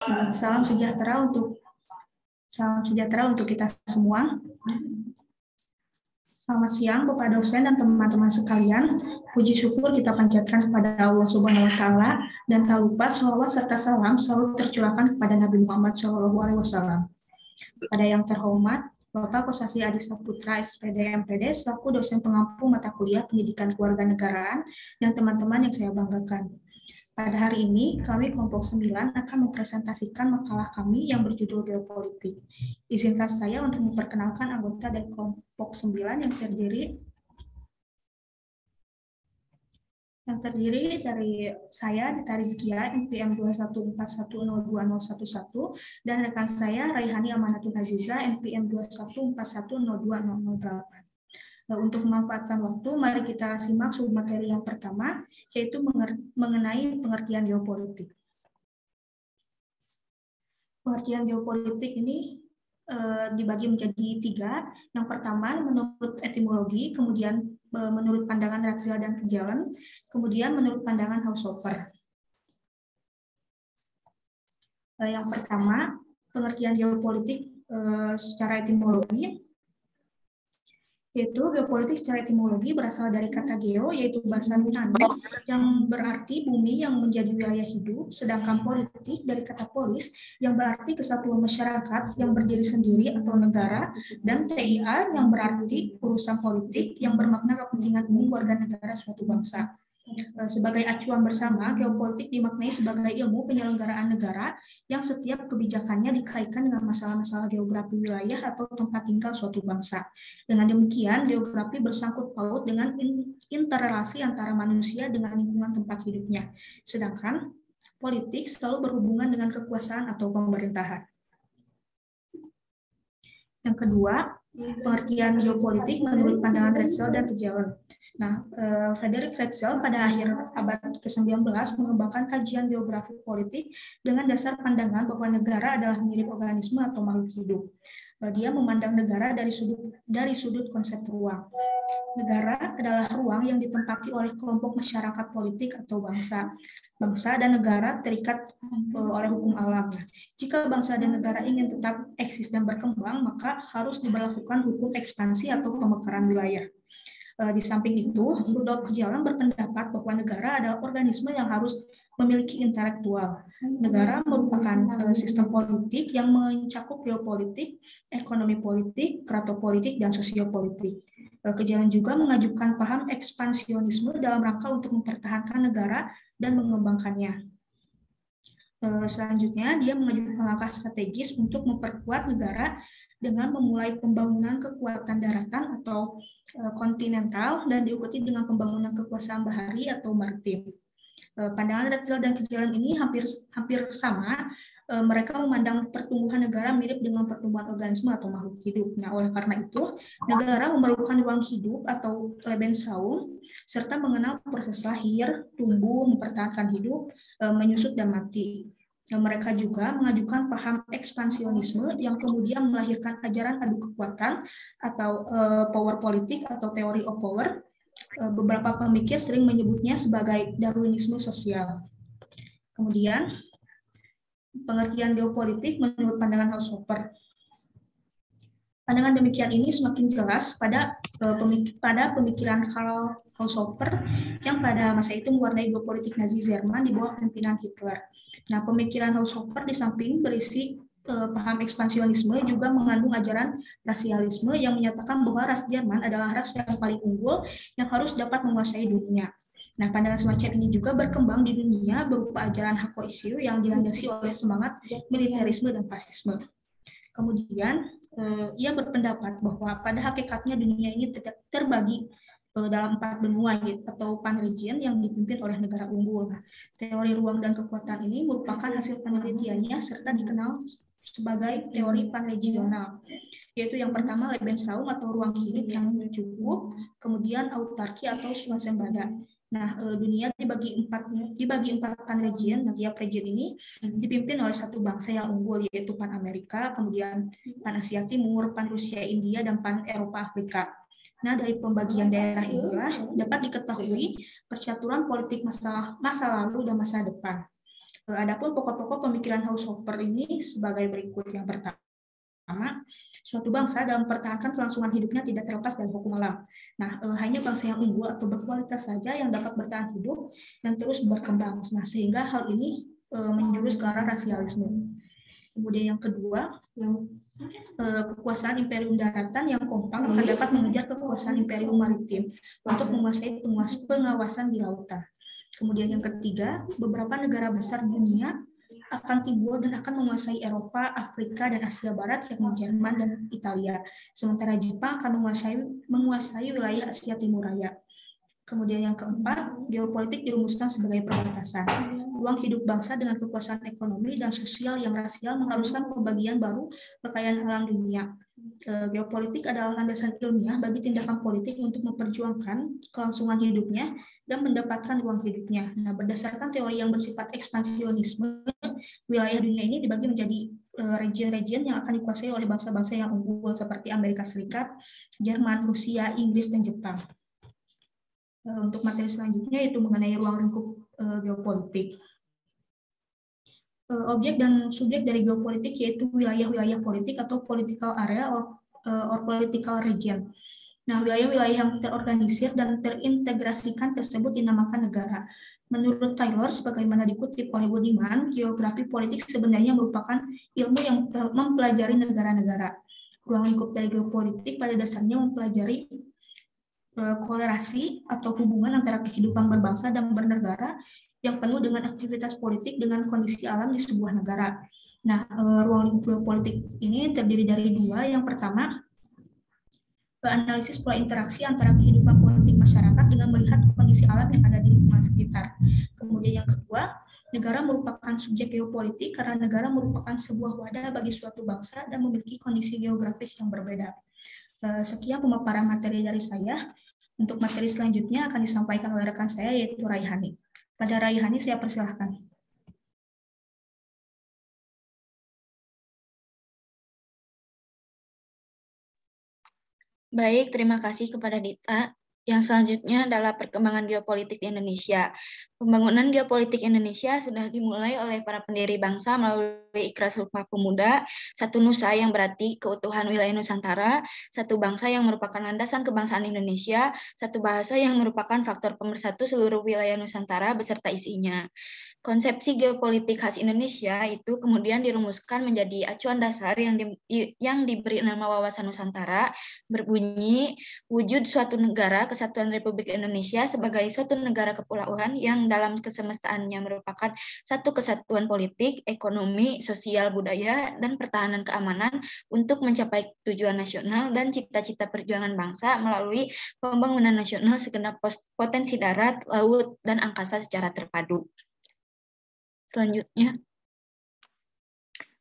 Salam sejahtera untuk kita semua. Selamat siang Bapak dosen dan teman-teman sekalian. Puji syukur kita panjatkan kepada Allah Subhanahu wa taala dan tak lupa shalawat serta salam selalu tercurahkan kepada Nabi Muhammad SAW. Kepada yang terhormat Bapak Kosasi Adi Saputra SPD MPD selaku dosen pengampu mata kuliah Pendidikan Kewarganegaraan dan teman-teman yang saya banggakan. Pada hari ini, kami kelompok 9 akan mempresentasikan makalah kami yang berjudul Geopolitik. Izinkan saya untuk memperkenalkan anggota dari kelompok 9 yang terdiri dari saya, Dita Rizkia, NPM 214102011, dan rekan saya, Raihani Amanatul Aziza, NPM 214102008. Untuk memanfaatkan waktu, mari kita simak submateri yang pertama, yaitu mengenai pengertian geopolitik. Pengertian geopolitik ini dibagi menjadi 3. Yang pertama, menurut etimologi, kemudian menurut pandangan Ratzel dan Kejelen, kemudian menurut pandangan Haushofer. Yang pertama, pengertian geopolitik secara etimologi, yaitu geopolitik secara etimologi berasal dari kata geo, yaitu bahasa Yunani, yang berarti bumi yang menjadi wilayah hidup, sedangkan politik dari kata polis, yang berarti kesatuan masyarakat yang berdiri sendiri atau negara, dan TIA yang berarti urusan politik yang bermakna kepentingan umum warga negara suatu bangsa. Sebagai acuan bersama, geopolitik dimaknai sebagai ilmu penyelenggaraan negara yang setiap kebijakannya dikaitkan dengan masalah-masalah geografi wilayah atau tempat tinggal suatu bangsa. Dengan demikian, geografi bersangkut paut dengan interrelasi antara manusia dengan lingkungan tempat hidupnya. Sedangkan politik selalu berhubungan dengan kekuasaan atau pemerintahan. Yang kedua, pengertian geopolitik menurut pandangan Ratzel dan Kejelen. Nah, Frederick Ratzel pada akhir abad ke-19 mengembangkan kajian geografi politik dengan dasar pandangan bahwa negara adalah mirip organisme atau makhluk hidup. Dia memandang negara dari sudut konsep ruang. Negara adalah ruang yang ditempati oleh kelompok masyarakat politik atau bangsa. Bangsa dan negara terikat oleh hukum alam. Jika bangsa dan negara ingin tetap eksis dan berkembang, maka harus diberlakukan hukum ekspansi atau pemekaran wilayah. Di samping itu, Rudolf Kejelen berpendapat bahwa negara adalah organisme yang harus memiliki intelektual. Negara merupakan sistem politik yang mencakup geopolitik, ekonomi politik, kratopolitik, dan sosiopolitik. Kejelen juga mengajukan paham ekspansionisme dalam rangka untuk mempertahankan negara dan mengembangkannya. Selanjutnya, dia mengajukan langkah strategis untuk memperkuat negara dengan memulai pembangunan kekuatan daratan atau kontinental dan diikuti dengan pembangunan kekuasaan bahari atau maritim. Pandangan Ratzel dan Kejelen ini hampir sama. Mereka memandang pertumbuhan negara mirip dengan pertumbuhan organisme atau makhluk hidup. Nah, oleh karena itu, negara memerlukan ruang hidup atau Lebensraum, serta mengenal proses lahir, tumbuh, mempertahankan hidup, menyusut, dan mati. Mereka juga mengajukan paham ekspansionisme yang kemudian melahirkan ajaran adu kekuatan atau power politik atau teori of power. Beberapa pemikir sering menyebutnya sebagai Darwinisme sosial. Kemudian, pengertian geopolitik menurut pandangan Haushofer. Pandangan demikian ini semakin jelas pada pemikiran Karl Haushofer yang pada masa itu mewarnai geopolitik Nazi Jerman di bawah pimpinan Hitler. Nah, pemikiran Haushofer di samping berisi paham ekspansionisme juga mengandung ajaran rasialisme yang menyatakan bahwa ras Jerman adalah ras yang paling unggul yang harus dapat menguasai dunia. Nah, pandangan semacam ini juga berkembang di dunia berupa ajaran Hakoisiu yang dilandasi oleh semangat militerisme dan fasisme. Kemudian, ia berpendapat bahwa pada hakikatnya dunia ini terbagi dalam 4 benua atau pan-region yang dipimpin oleh negara unggul. Teori ruang dan kekuatan ini merupakan hasil penelitiannya serta dikenal sebagai teori pan-regional, yaitu yang pertama Lebensraum atau ruang hidup yang cukup, kemudian autarki atau swasembada. Nah, dunia dibagi empat pan-region. Nah, tiap region ini dipimpin oleh satu bangsa yang unggul, yaitu pan-Amerika, kemudian pan-Asia Timur, pan-Rusia India, dan pan-Eropa Afrika. Nah, dari pembagian daerah inilah dapat diketahui percaturan politik masa lalu dan masa depan. Adapun pokok-pokok pemikiran Haushofer ini sebagai berikut. Yang pertama, suatu bangsa dalam mempertahankan kelangsungan hidupnya tidak terlepas dari hukum alam. Nah, hanya bangsa yang unggul atau berkualitas saja yang dapat bertahan hidup dan terus berkembang. Nah, sehingga hal ini menjurus ke arah rasialisme. Kemudian yang kedua, kekuasaan imperium daratan yang kompak akan dapat mengejar kekuasaan imperium maritim untuk menguasai pengawasan di lautan. Kemudian yang ketiga, beberapa negara besar dunia akan timbul dan akan menguasai Eropa, Afrika, dan Asia Barat, yakni Jerman dan Italia. Sementara Jepang akan menguasai wilayah Asia Timur Raya. Kemudian yang keempat, geopolitik dirumuskan sebagai perbatasan. Ruang hidup bangsa dengan kekuasaan ekonomi dan sosial yang rasial mengharuskan pembagian baru kekayaan alam dunia. Geopolitik adalah landasan ilmiah bagi tindakan politik untuk memperjuangkan kelangsungan hidupnya dan mendapatkan ruang hidupnya. Nah, berdasarkan teori yang bersifat ekspansionisme, wilayah dunia ini dibagi menjadi region-region yang akan dikuasai oleh bangsa-bangsa yang unggul seperti Amerika Serikat, Jerman, Rusia, Inggris, dan Jepang. Untuk materi selanjutnya yaitu mengenai ruang lingkup geopolitik. Objek dan subjek dari geopolitik yaitu wilayah-wilayah politik atau political area or political region. Nah, wilayah-wilayah yang terorganisir dan terintegrasikan tersebut dinamakan negara. Menurut Taylor, sebagaimana dikutip oleh Budiman, geografi politik sebenarnya merupakan ilmu yang mempelajari negara-negara. Ruang lingkup dari geopolitik pada dasarnya mempelajari kolerasi atau hubungan antara kehidupan berbangsa dan bernegara yang penuh dengan aktivitas politik dengan kondisi alam di sebuah negara. Nah, ruang lingkup politik ini terdiri dari dua. Yang pertama, analisis pola interaksi antara kehidupan politik masyarakat dengan melihat kondisi alam yang ada di lingkungan sekitar. Kemudian yang kedua, negara merupakan subjek geopolitik karena negara merupakan sebuah wadah bagi suatu bangsa dan memiliki kondisi geografis yang berbeda. Sekian pemaparan materi dari saya. Untuk materi selanjutnya akan disampaikan oleh rekan saya yaitu Raihani. Pada Raihani saya persilahkan. Baik, terima kasih kepada Dita. Yang selanjutnya adalah perkembangan geopolitik di Indonesia. Pembangunan geopolitik Indonesia sudah dimulai oleh para pendiri bangsa melalui Ikrar Sumpah Pemuda, satu nusa yang berarti keutuhan wilayah Nusantara, satu bangsa yang merupakan landasan kebangsaan Indonesia, satu bahasa yang merupakan faktor pemersatu seluruh wilayah Nusantara beserta isinya. Konsepsi geopolitik khas Indonesia itu kemudian dirumuskan menjadi acuan dasar yang diberi nama Wawasan Nusantara, berbunyi wujud suatu negara kesatuan Republik Indonesia sebagai suatu negara kepulauan yang dalam kesemestaannya merupakan satu kesatuan politik, ekonomi, sosial, budaya, dan pertahanan keamanan untuk mencapai tujuan nasional dan cita-cita perjuangan bangsa melalui pembangunan nasional segenap potensi darat, laut, dan angkasa secara terpadu. Selanjutnya,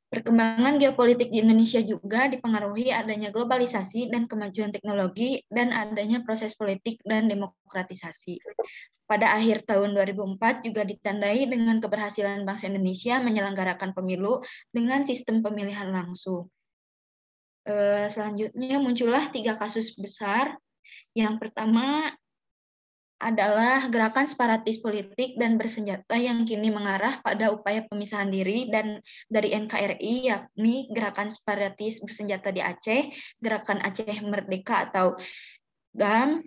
perkembangan geopolitik di Indonesia juga dipengaruhi adanya globalisasi dan kemajuan teknologi dan adanya proses politik dan demokratisasi. Pada akhir tahun 2004 juga ditandai dengan keberhasilan bangsa Indonesia menyelenggarakan pemilu dengan sistem pemilihan langsung. Selanjutnya muncullah 3 kasus besar. Yang pertama adalah gerakan separatis politik dan bersenjata yang kini mengarah pada upaya pemisahan diri dan dari NKRI, yakni gerakan separatis bersenjata di Aceh, gerakan Aceh Merdeka atau GAM,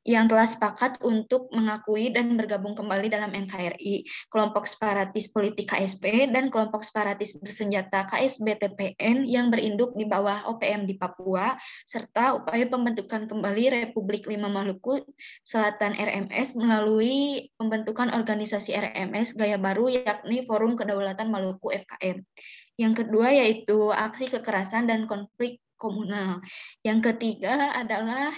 yang telah sepakat untuk mengakui dan bergabung kembali dalam NKRI, kelompok separatis politik KSP, dan kelompok separatis bersenjata KSB-TPN yang berinduk di bawah OPM di Papua, serta upaya pembentukan kembali Republik 5 Maluku Selatan RMS melalui pembentukan organisasi RMS Gaya Baru, yakni Forum Kedaulatan Maluku FKM. Yang kedua yaitu aksi kekerasan dan konflik komunal. Yang ketiga adalah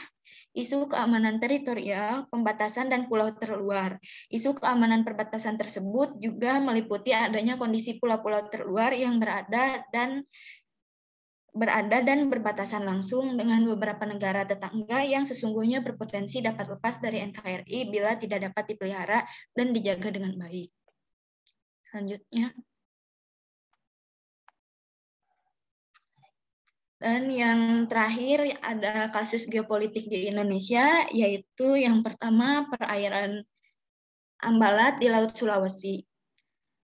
isu keamanan teritorial, pembatasan, dan pulau terluar. Isu keamanan perbatasan tersebut juga meliputi adanya kondisi pulau-pulau terluar yang berada dan berbatasan langsung dengan beberapa negara tetangga yang sesungguhnya berpotensi dapat lepas dari NKRI bila tidak dapat dipelihara dan dijaga dengan baik. Selanjutnya. Dan yang terakhir ada kasus geopolitik di Indonesia, yaitu yang pertama perairan Ambalat di Laut Sulawesi.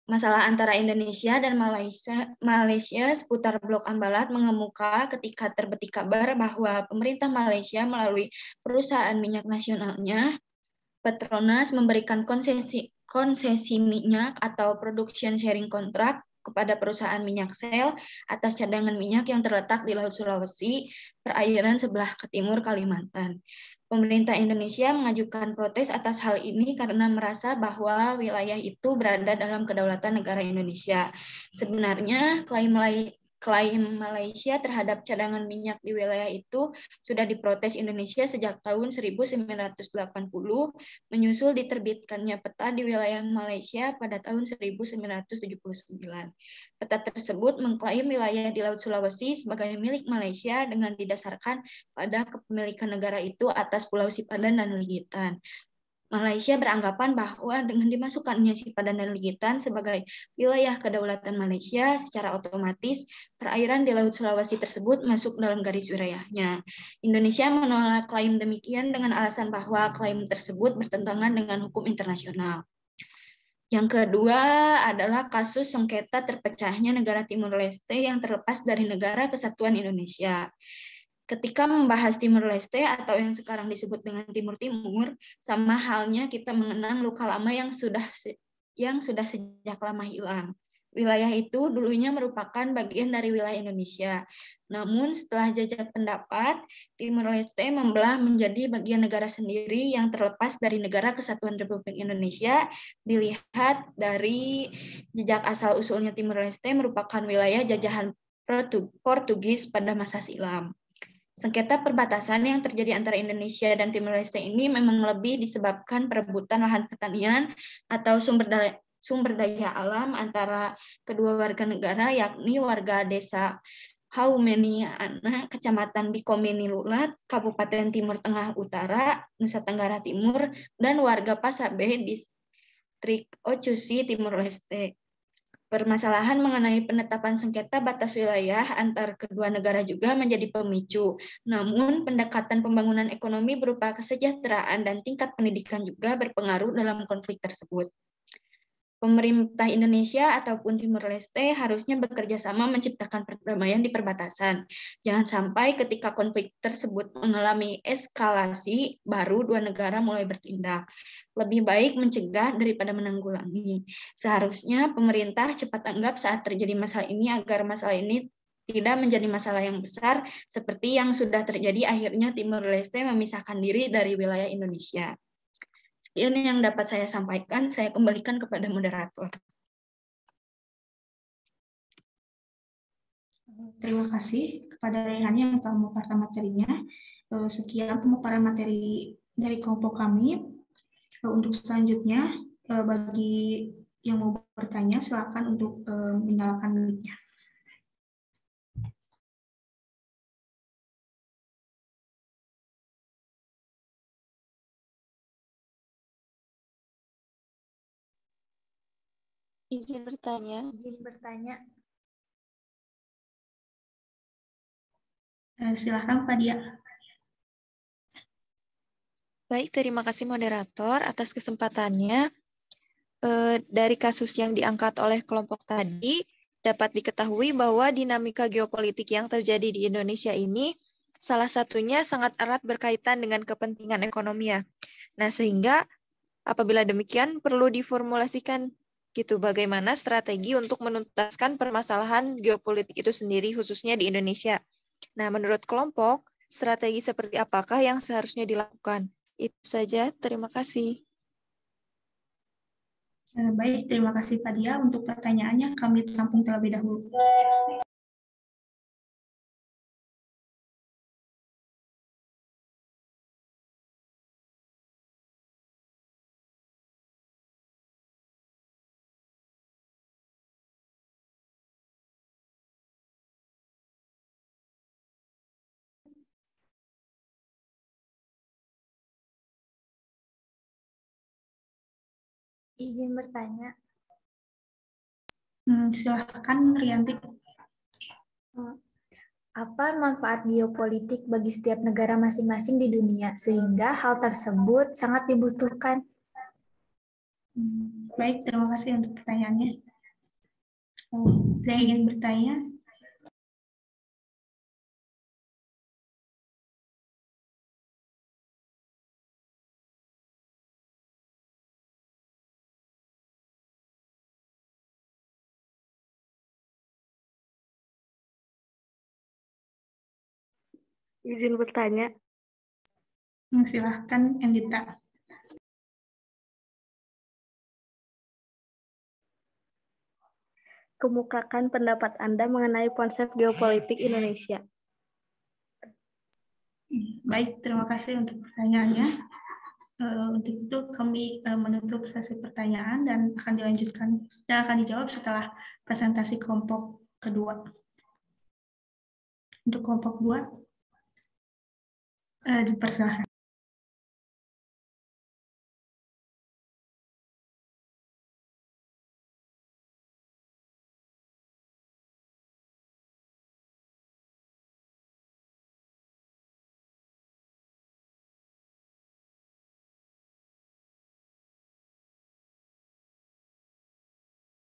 Masalah antara Indonesia dan Malaysia seputar Blok Ambalat mengemuka ketika terbetik kabar bahwa pemerintah Malaysia melalui perusahaan minyak nasionalnya, Petronas, memberikan konsesi minyak atau production sharing contract kepada perusahaan minyak Shell atas cadangan minyak yang terletak di Laut Sulawesi, perairan sebelah ke timur Kalimantan. Pemerintah Indonesia mengajukan protes atas hal ini karena merasa bahwa wilayah itu berada dalam kedaulatan negara Indonesia. Sebenarnya klaim Malaysia terhadap cadangan minyak di wilayah itu sudah diprotes Indonesia sejak tahun 1980, menyusul diterbitkannya peta di wilayah Malaysia pada tahun 1979. Peta tersebut mengklaim wilayah di Laut Sulawesi sebagai milik Malaysia dengan didasarkan pada kepemilikan negara itu atas Pulau Sipadan dan Ligitan. Malaysia beranggapan bahwa dengan dimasukkannya Sipadan dan Ligitan sebagai wilayah kedaulatan Malaysia, secara otomatis perairan di Laut Sulawesi tersebut masuk dalam garis wilayahnya. Indonesia menolak klaim demikian dengan alasan bahwa klaim tersebut bertentangan dengan hukum internasional. Yang kedua adalah kasus sengketa terpecahnya negara Timur Leste yang terlepas dari Negara Kesatuan Indonesia. Ketika membahas Timur Leste atau yang sekarang disebut dengan Timur Timur, sama halnya kita mengenang luka lama yang sudah sejak lama hilang. Wilayah itu dulunya merupakan bagian dari wilayah Indonesia. Namun setelah jajak pendapat, Timur Leste membelah menjadi bagian negara sendiri yang terlepas dari Negara Kesatuan Republik Indonesia. Dilihat dari jejak asal-usulnya Timur Leste merupakan wilayah jajahan Portugis pada masa silam. Sengketa perbatasan yang terjadi antara Indonesia dan Timor Leste ini memang lebih disebabkan perebutan lahan pertanian atau sumber daya alam antara kedua warga negara, yakni warga desa Haumeni-Ana, Kecamatan Bikomeni Lulat, Kabupaten Timur Tengah Utara, Nusa Tenggara Timur, dan warga Pasabe, Distrik Ocusi, Timor Leste. Permasalahan mengenai penetapan sengketa batas wilayah antar kedua negara juga menjadi pemicu. Namun, pendekatan pembangunan ekonomi berupa kesejahteraan dan tingkat pendidikan juga berpengaruh dalam konflik tersebut. Pemerintah Indonesia ataupun Timor Leste harusnya bekerja sama menciptakan perdamaian di perbatasan. Jangan sampai ketika konflik tersebut mengalami eskalasi, baru dua negara mulai bertindak. Lebih baik mencegah daripada menanggulangi. Seharusnya pemerintah cepat tanggap saat terjadi masalah ini agar masalah ini tidak menjadi masalah yang besar seperti yang sudah terjadi akhirnya Timor Leste memisahkan diri dari wilayah Indonesia. Sekian yang dapat saya sampaikan, saya kembalikan kepada moderator. Terima kasih kepada Rehani yang telah memaparkan materinya. Sekian pemaparan materi dari kelompok kami. Untuk selanjutnya, bagi yang mau bertanya, silakan untuk menyalakan mic-nya. Izin bertanya. Silakan Pak Dia. Baik, terima kasih moderator atas kesempatannya. Dari kasus yang diangkat oleh kelompok tadi, dapat diketahui bahwa dinamika geopolitik yang terjadi di Indonesia ini salah satunya sangat erat berkaitan dengan kepentingan ekonomi ya. Nah, sehingga apabila demikian perlu diformulasikan gitu bagaimana strategi untuk menuntaskan permasalahan geopolitik itu sendiri khususnya di Indonesia. Nah, menurut kelompok, strategi seperti apakah yang seharusnya dilakukan? Itu saja, terima kasih. Baik, terima kasih Pak Dia. Untuk pertanyaannya kami tampung terlebih dahulu. Izin bertanya. Silakan Rianti. Apa manfaat geopolitik bagi setiap negara masing-masing di dunia, sehingga hal tersebut sangat dibutuhkan? Baik, terima kasih untuk pertanyaannya. Ada yang ingin bertanya? Izin bertanya. Silahkan, Endita. Kemukakan pendapat Anda mengenai konsep geopolitik Indonesia. Baik, terima kasih untuk pertanyaannya. Untuk itu kami menutup sesi pertanyaan dan akan dilanjutkan dan akan dijawab setelah presentasi kelompok kedua. Untuk kelompok 2, dipersilakan.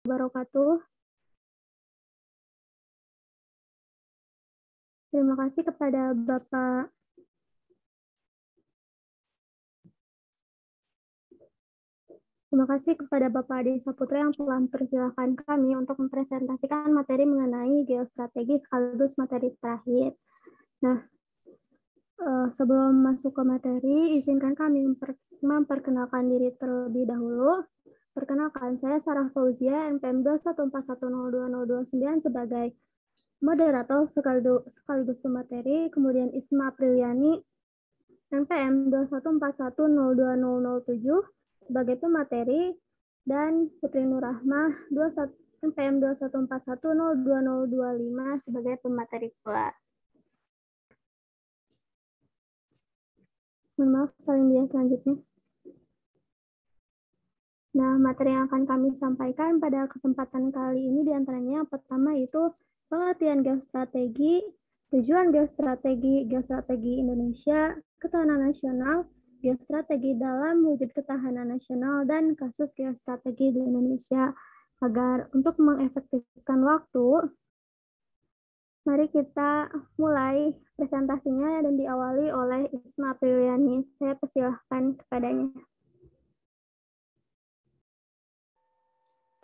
Wabarakatuh. Terima kasih kepada Bapak Adi Saputra yang telah mempersilahkan kami untuk mempresentasikan materi mengenai geostrategi sekaligus materi terakhir. Nah, sebelum masuk ke materi, izinkan kami memperkenalkan diri terlebih dahulu. Perkenalkan, saya Sarah Fauzia, NPM 214102029 sebagai moderator sekaligus pemateri, kemudian Isma Apriliani, NPM 214102007 sebagai pemateri, dan Putri Nurrahmah NPM 214102025 sebagai pemateri pula. Mohon maaf, salin dia selanjutnya. Nah, materi yang akan kami sampaikan pada kesempatan kali ini diantaranya yang pertama itu pengertian geostrategi, tujuan geostrategi Indonesia, ketahanan nasional, geostrategi dalam wujud ketahanan nasional, dan kasus geostrategi di Indonesia. Agar untuk mengefektifkan waktu, mari kita mulai presentasinya dan diawali oleh Isma Apriliani. Saya persilahkan kepadanya.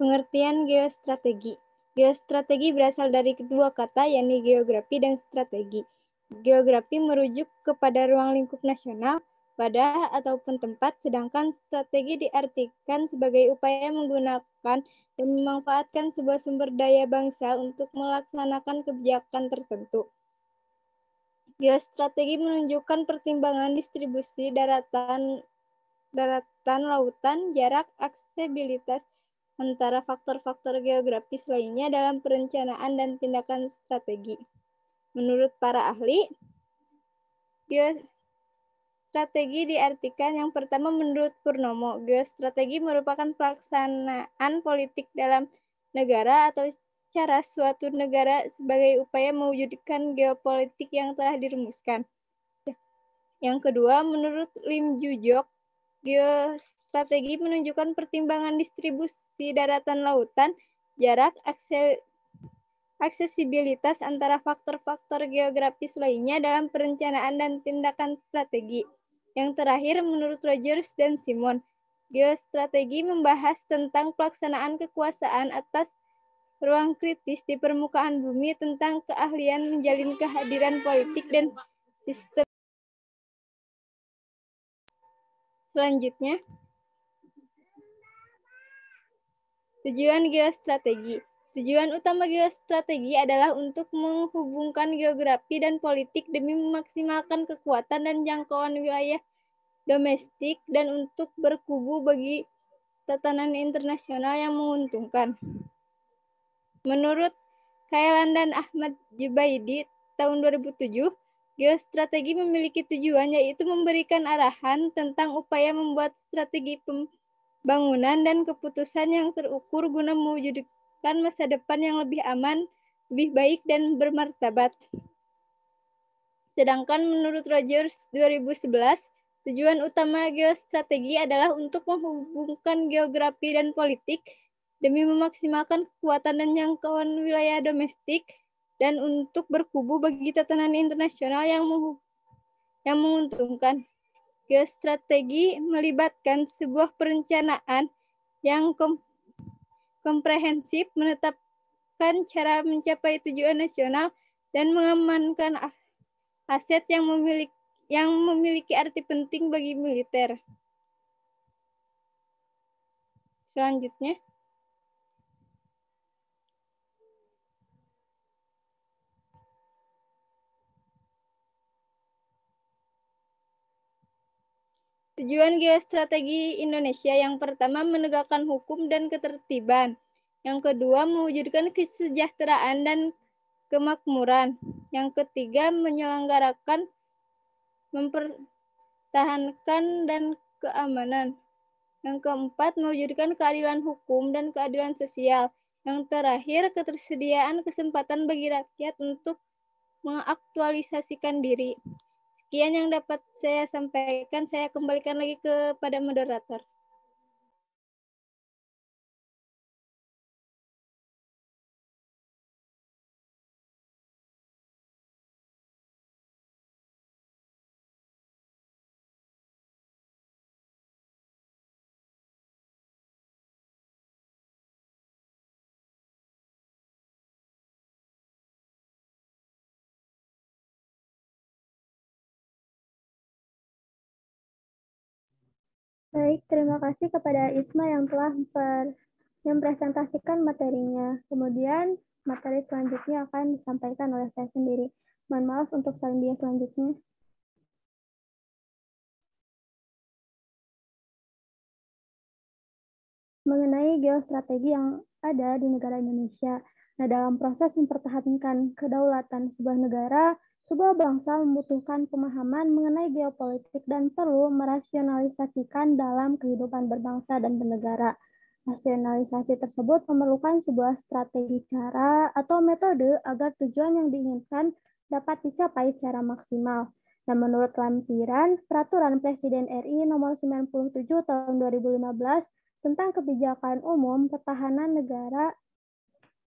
Pengertian geostrategi. Geostrategi berasal dari kedua kata, yakni geografi dan strategi. Geografi merujuk kepada ruang lingkup nasional, wadah ataupun tempat, sedangkan strategi diartikan sebagai upaya menggunakan dan memanfaatkan sebuah sumber daya bangsa untuk melaksanakan kebijakan tertentu. Geostrategi menunjukkan pertimbangan distribusi daratan, lautan, jarak, aksesibilitas, antara faktor-faktor geografis lainnya dalam perencanaan dan tindakan strategi. Menurut para ahli, geostrategi diartikan yang pertama menurut Purnomo, geostrategi merupakan pelaksanaan politik dalam negara atau cara suatu negara sebagai upaya mewujudkan geopolitik yang telah dirumuskan. Yang kedua, menurut Lim Jujok, geostrategi menunjukkan pertimbangan distribusi daratan lautan, jarak, aksesibilitas antara faktor-faktor geografis lainnya dalam perencanaan dan tindakan strategi. Yang terakhir, menurut Rogers dan Simon, geostrategi membahas tentang pelaksanaan kekuasaan atas ruang kritis di permukaan bumi, tentang keahlian menjalin kehadiran politik dan sistem. Selanjutnya, tujuan geostrategi. Tujuan utama geostrategi adalah untuk menghubungkan geografi dan politik demi memaksimalkan kekuatan dan jangkauan wilayah domestik dan untuk berkubu bagi tatanan internasional yang menguntungkan. Menurut Kailan dan Ahmad Jubaidi tahun 2007, geostrategi memiliki tujuan yaitu memberikan arahan tentang upaya membuat strategi pembangunan dan keputusan yang terukur guna mewujudkan masa depan yang lebih aman, lebih baik, dan bermartabat. Sedangkan menurut Rogers 2011, tujuan utama geostrategi adalah untuk menghubungkan geografi dan politik demi memaksimalkan kekuatan dan jangkauan wilayah domestik dan untuk berkubu bagi tatanan internasional yang menguntungkan. Geostrategi melibatkan sebuah perencanaan yang komprehensif, menetapkan cara mencapai tujuan nasional, dan mengamankan aset yang memiliki arti penting bagi militer. Selanjutnya, tujuan geostrategi Indonesia yang pertama menegakkan hukum dan ketertiban. Yang kedua mewujudkan kesejahteraan dan kemakmuran. Yang ketiga menyelenggarakan, mempertahankan dan keamanan. Yang keempat mewujudkan keadilan hukum dan keadilan sosial. Yang terakhir ketersediaan kesempatan bagi rakyat untuk mengaktualisasikan diri. Sekian yang dapat saya sampaikan. Saya kembalikan lagi kepada moderator. Baik, terima kasih kepada Isma yang telah mempresentasikan materinya. Kemudian materi selanjutnya akan disampaikan oleh saya sendiri. Mohon maaf untuk salindia selanjutnya. Mengenai geostrategi yang ada di negara Indonesia. Nah, dalam proses mempertahankan kedaulatan sebuah negara, sebuah bangsa membutuhkan pemahaman mengenai geopolitik dan perlu merasionalisasikan dalam kehidupan berbangsa dan bernegara. Rasionalisasi tersebut memerlukan sebuah strategi cara atau metode agar tujuan yang diinginkan dapat dicapai secara maksimal. Nah, menurut lampiran Peraturan Presiden RI Nomor 97 Tahun 2015 tentang Kebijakan Umum Pertahanan Negara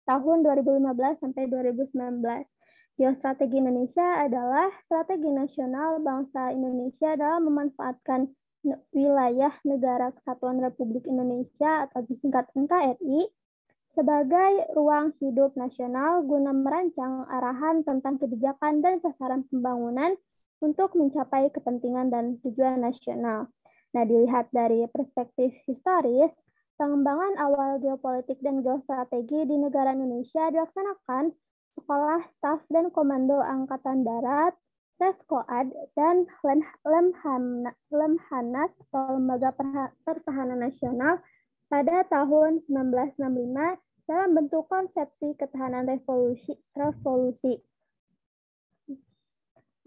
tahun 2015 sampai 2019. Geostrategi Indonesia adalah strategi nasional bangsa Indonesia dalam memanfaatkan wilayah Negara Kesatuan Republik Indonesia atau disingkat NKRI sebagai ruang hidup nasional guna merancang arahan tentang kebijakan dan sasaran pembangunan untuk mencapai kepentingan dan tujuan nasional. Nah, dilihat dari perspektif historis, pengembangan awal geopolitik dan geostrategi di negara Indonesia dilaksanakan Sekolah Staf dan Komando Angkatan Darat, Seskoad, dan Lemhanas atau Lembaga Pertahanan Nasional pada tahun 1965 dalam bentuk konsepsi ketahanan revolusi.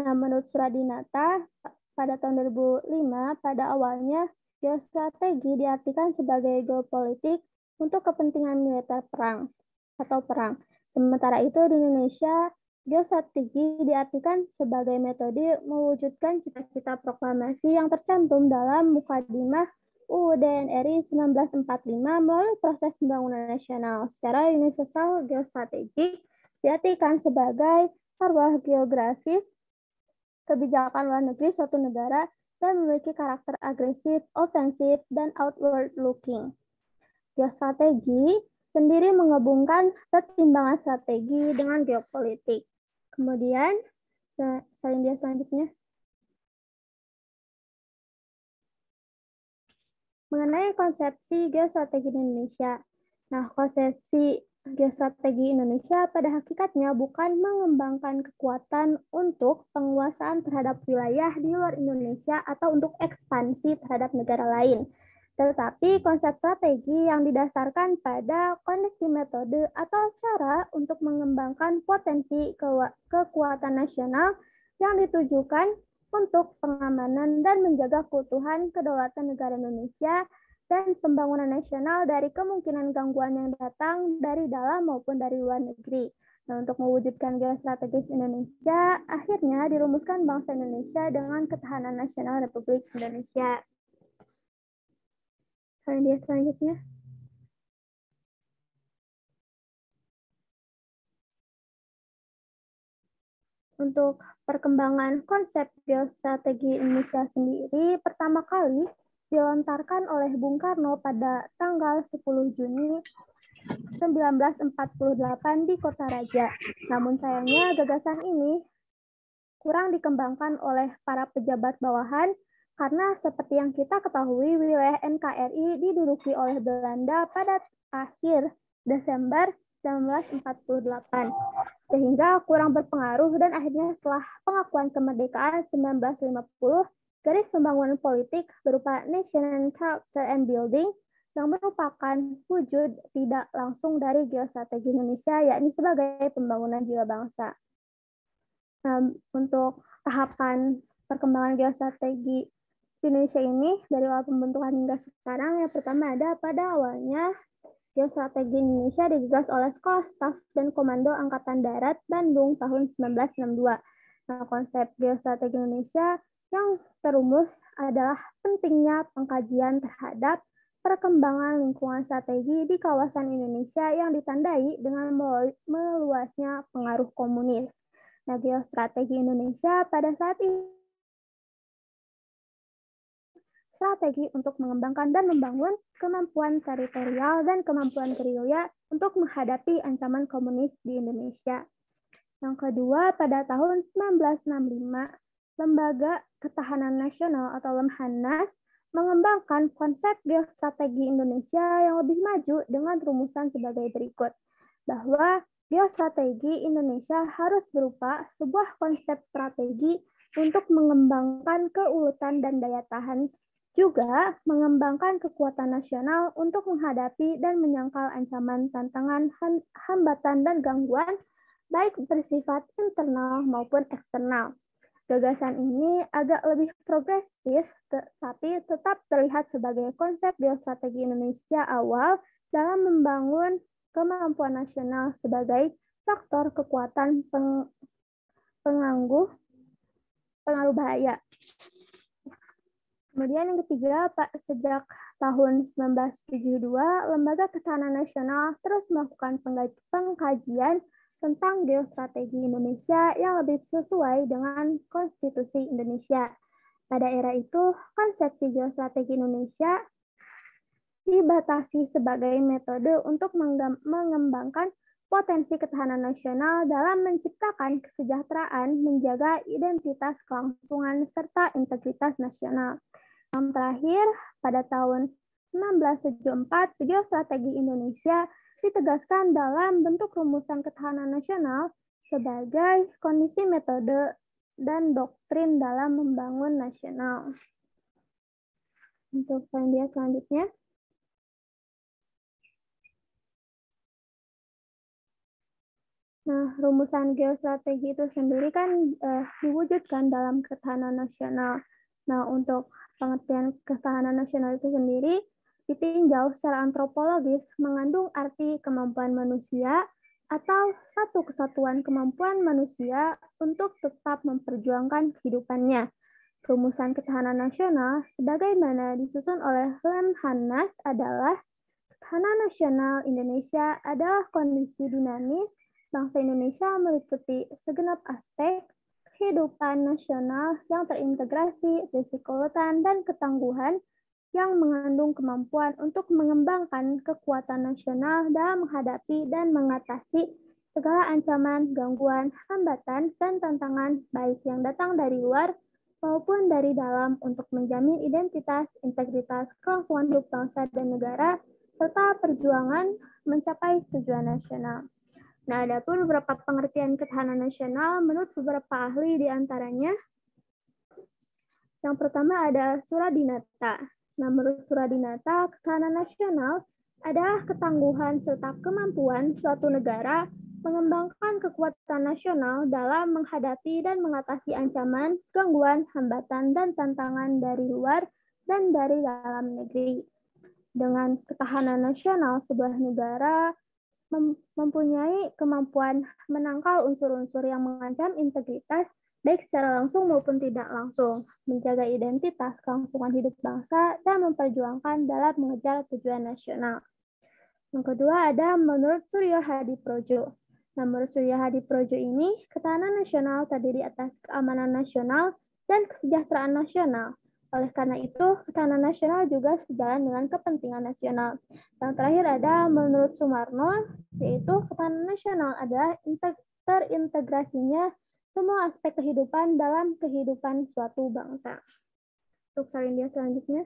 Nah, menurut Suradinata, pada tahun 2005, pada awalnya geostrategi diartikan sebagai geopolitik untuk kepentingan militer perang atau perang. Sementara itu di Indonesia, geostrategi diartikan sebagai metode mewujudkan cita-cita proklamasi yang tercantum dalam Mukadimah UUD NRI 1945 melalui proses pembangunan nasional. Secara universal, geostrategi diartikan sebagai arwah geografis kebijakan luar negeri suatu negara dan memiliki karakter agresif, ofensif, dan outward looking. Geostrategi sendiri menggabungkan pertimbangan strategi dengan geopolitik. Kemudian, salindia selanjutnya. Mengenai konsepsi geostrategi di Indonesia. Nah, konsepsi geostrategi Indonesia pada hakikatnya bukan mengembangkan kekuatan untuk penguasaan terhadap wilayah di luar Indonesia atau untuk ekspansi terhadap negara lain. Tetapi konsep strategi yang didasarkan pada kondisi metode atau cara untuk mengembangkan potensi kekuatan nasional yang ditujukan untuk pengamanan dan menjaga keutuhan kedaulatan negara Indonesia dan pembangunan nasional dari kemungkinan gangguan yang datang dari dalam maupun dari luar negeri. Nah, untuk mewujudkan geostrategis Indonesia, akhirnya dirumuskan bangsa Indonesia dengan ketahanan nasional Republik Indonesia. Dia selanjutnya. Untuk perkembangan konsep geostrategi Indonesia sendiri pertama kali dilontarkan oleh Bung Karno pada tanggal 10 Juni 1948 di Kota Raja. Namun sayangnya gagasan ini kurang dikembangkan oleh para pejabat bawahan karena seperti yang kita ketahui wilayah NKRI diduduki oleh Belanda pada akhir Desember 1948 sehingga kurang berpengaruh dan akhirnya setelah pengakuan kemerdekaan 1950 garis pembangunan politik berupa National Character and Building yang merupakan wujud tidak langsung dari geostrategi Indonesia yakni sebagai pembangunan jiwa bangsa. Untuk tahapan perkembangan geostrategi Indonesia ini dari awal pembentukan hingga sekarang yang pertama ada pada awalnya geostrategi Indonesia digagas oleh Sekolah Staf dan Komando Angkatan Darat Bandung tahun 1962. Nah, konsep geostrategi Indonesia yang terumus adalah pentingnya pengkajian terhadap perkembangan lingkungan strategi di kawasan Indonesia yang ditandai dengan meluasnya pengaruh komunis. Nah, geostrategi Indonesia pada saat ini strategi untuk mengembangkan dan membangun kemampuan teritorial dan kemampuan gerilya untuk menghadapi ancaman komunis di Indonesia. Yang kedua, pada tahun 1965, Lembaga Ketahanan Nasional atau Lemhanas mengembangkan konsep geostrategi Indonesia yang lebih maju dengan rumusan sebagai berikut, bahwa geostrategi Indonesia harus berupa sebuah konsep strategi untuk mengembangkan keuletan dan daya tahan, juga mengembangkan kekuatan nasional untuk menghadapi dan menyangkal ancaman, tantangan, hambatan, dan gangguan, baik bersifat internal maupun eksternal. Gagasan ini agak lebih progresif, tetapi tetap terlihat sebagai konsep geostrategi Indonesia awal dalam membangun kemampuan nasional sebagai faktor kekuatan pengaruh bahaya. Kemudian yang ketiga, sejak tahun 1972, Lembaga Ketahanan Nasional terus melakukan pengkajian tentang geostrategi Indonesia yang lebih sesuai dengan Konstitusi Indonesia. Pada era itu, konsepsi geostrategi Indonesia dibatasi sebagai metode untuk mengembangkan potensi ketahanan nasional dalam menciptakan kesejahteraan, menjaga identitas kelangsungan, serta integritas nasional. Yang terakhir, pada tahun 1974, geostrategi Indonesia ditegaskan dalam bentuk rumusan ketahanan nasional sebagai kondisi metode dan doktrin dalam membangun nasional. Untuk slide selanjutnya. Nah, rumusan geostrategi itu sendiri kan diwujudkan dalam ketahanan nasional. Nah, untuk pengertian ketahanan nasional itu sendiri ditinjau secara antropologis mengandung arti kemampuan manusia atau satu kesatuan kemampuan manusia untuk tetap memperjuangkan kehidupannya. Rumusan ketahanan nasional sebagaimana disusun oleh Lemhanas adalah ketahanan nasional Indonesia adalah kondisi dinamis bangsa Indonesia meliputi segenap aspek kehidupan nasional yang terintegrasi, risikoletan, dan ketangguhan yang mengandung kemampuan untuk mengembangkan kekuatan nasional dalam menghadapi dan mengatasi segala ancaman, gangguan, hambatan, dan tantangan baik yang datang dari luar maupun dari dalam untuk menjamin identitas, integritas, kelangsungan hidup bangsa dan negara, serta perjuangan mencapai tujuan nasional. Nah, ada pun beberapa pengertian ketahanan nasional menurut beberapa ahli di antaranya. Yang pertama ada Suradinata. Nah, menurut Suradinata, ketahanan nasional adalah ketangguhan serta kemampuan suatu negara mengembangkan kekuatan nasional dalam menghadapi dan mengatasi ancaman, gangguan, hambatan, dan tantangan dari luar dan dari dalam negeri. Dengan ketahanan nasional, sebuah negara mempunyai kemampuan menangkal unsur-unsur yang mengancam integritas baik secara langsung maupun tidak langsung, menjaga identitas kelangsungan hidup bangsa, dan memperjuangkan dalam mengejar tujuan nasional. Yang kedua ada menurut Suryo Hadi Projo. Nah, menurut Surya Hadi Projo ini, ketahanan nasional terdiri atas keamanan nasional dan kesejahteraan nasional. Oleh karena itu, ketahanan nasional juga sejalan dengan kepentingan nasional. Yang terakhir ada menurut Sumarno, yaitu ketahanan nasional adalah terintegrasinya semua aspek kehidupan dalam kehidupan suatu bangsa. Untuk salindia selanjutnya.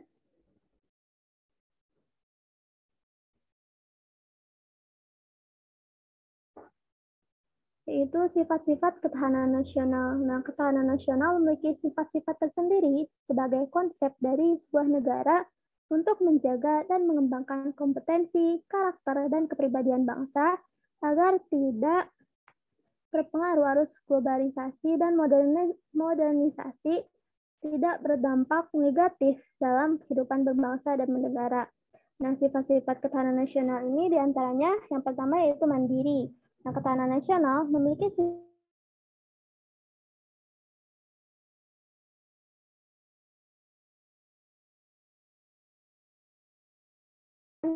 Yaitu sifat-sifat ketahanan nasional. Nah, ketahanan nasional memiliki sifat-sifat tersendiri sebagai konsep dari sebuah negara untuk menjaga dan mengembangkan kompetensi, karakter, dan kepribadian bangsa agar tidak berpengaruh arus globalisasi dan modernisasi tidak berdampak negatif dalam kehidupan berbangsa dan bernegara. Nah, sifat-sifat ketahanan nasional ini diantaranya yang pertama yaitu mandiri. Nah, ketahanan nasional memiliki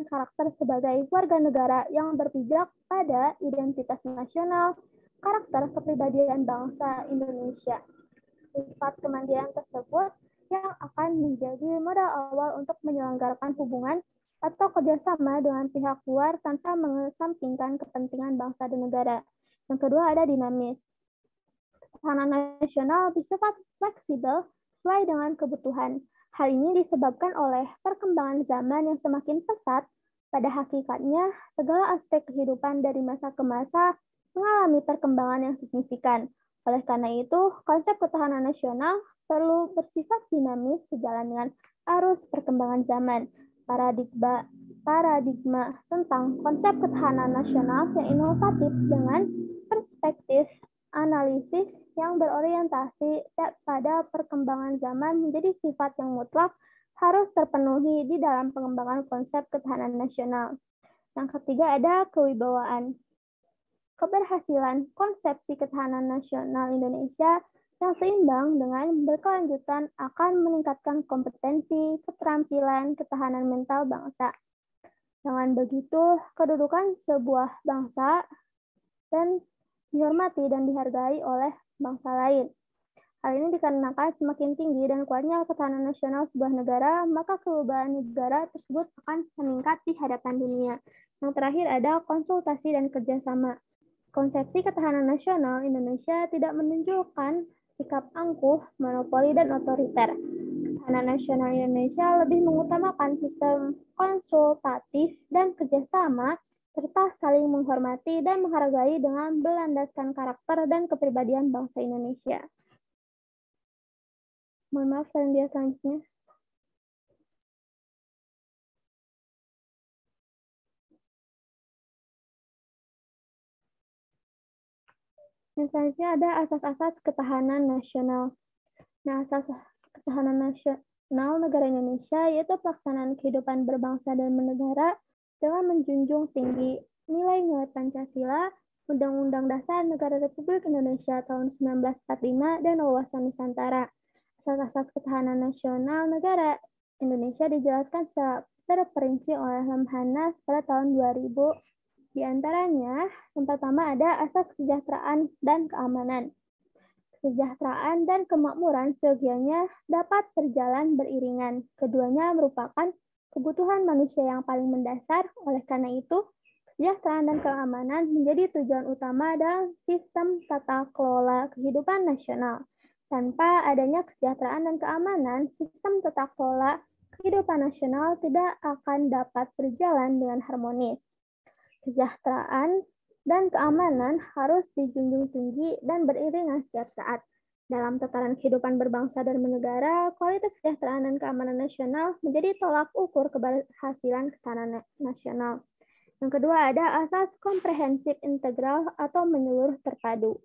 karakter sebagai warga negara yang berpijak pada identitas nasional, karakter kepribadian bangsa Indonesia. Sifat kemandirian tersebut yang akan menjadi modal awal untuk menyelenggarakan hubungan atau kerjasama dengan pihak luar tanpa mengesampingkan kepentingan bangsa dan negara. Yang kedua ada dinamis. Ketahanan nasional bersifat fleksibel sesuai dengan kebutuhan. Hal ini disebabkan oleh perkembangan zaman yang semakin pesat. Pada hakikatnya, segala aspek kehidupan dari masa ke masa mengalami perkembangan yang signifikan. Oleh karena itu, konsep ketahanan nasional perlu bersifat dinamis sejalan dengan arus perkembangan zaman. Paradigma tentang konsep ketahanan nasional yang inovatif dengan perspektif analisis yang berorientasi pada perkembangan zaman menjadi sifat yang mutlak harus terpenuhi di dalam pengembangan konsep ketahanan nasional. Yang ketiga ada kewibawaan. Keberhasilan konsepsi ketahanan nasional Indonesia yang seimbang dengan berkelanjutan akan meningkatkan kompetensi, keterampilan, ketahanan mental bangsa. Dengan begitu, kedudukan sebuah bangsa dan dihormati dan dihargai oleh bangsa lain. Hal ini dikarenakan semakin tinggi dan kuatnya ketahanan nasional sebuah negara, maka kewibawaan negara tersebut akan meningkat di hadapan dunia. Yang terakhir ada konsultasi dan kerjasama. Konsepsi ketahanan nasional Indonesia tidak menunjukkan sikap angkuh, monopoli, dan otoriter. Ketahanan nasional Indonesia lebih mengutamakan sistem konsultatif dan kerjasama, serta saling menghormati dan menghargai dengan berlandaskan karakter dan kepribadian bangsa Indonesia. Mohon maaf, dia selanjutnya. Yang selanjutnya ada asas-asas ketahanan nasional. Nah, asas ketahanan nasional negara Indonesia yaitu pelaksanaan kehidupan berbangsa dan bernegara dengan menjunjung tinggi nilai-nilai Pancasila, Undang-Undang Dasar Negara Republik Indonesia tahun 1945, dan wawasan Nusantara. Asas-asas ketahanan nasional negara Indonesia dijelaskan secara terperinci oleh Lemhanas pada tahun 2000. Di antaranya, yang pertama ada asas kesejahteraan dan keamanan. Kesejahteraan dan kemakmuran seyogianya dapat berjalan beriringan. Keduanya merupakan kebutuhan manusia yang paling mendasar. Oleh karena itu, kesejahteraan dan keamanan menjadi tujuan utama dalam sistem tata kelola kehidupan nasional. Tanpa adanya kesejahteraan dan keamanan, sistem tata kelola kehidupan nasional tidak akan dapat berjalan dengan harmonis. Kesejahteraan dan keamanan harus dijunjung tinggi dan beriringan setiap saat. Dalam tataran kehidupan berbangsa dan bernegara, kualitas kesejahteraan dan keamanan nasional menjadi tolak ukur keberhasilan ketahanan nasional. Yang kedua ada asas komprehensif integral atau menyeluruh terpadu.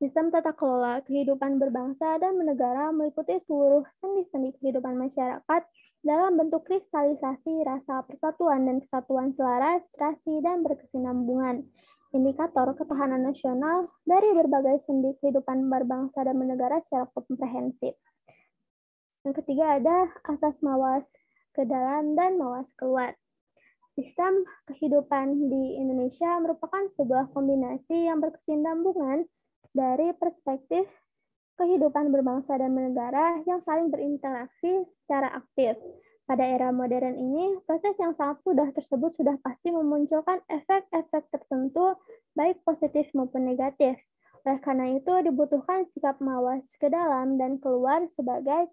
Sistem tata kelola kehidupan berbangsa dan bernegara meliputi seluruh sendi-sendi kehidupan masyarakat dalam bentuk kristalisasi rasa persatuan dan kesatuan selaras, serasi, dan berkesinambungan. Indikator ketahanan nasional dari berbagai sendi kehidupan berbangsa dan bernegara secara komprehensif. Yang ketiga ada asas mawas ke dalam dan mawas keluar. Sistem kehidupan di Indonesia merupakan sebuah kombinasi yang berkesinambungan dari perspektif kehidupan berbangsa dan bernegara yang saling berinteraksi secara aktif. Pada era modern ini, proses yang sangat mudah tersebut sudah pasti memunculkan efek-efek tertentu, baik positif maupun negatif. Oleh karena itu, dibutuhkan sikap mawas ke dalam dan keluar sebagai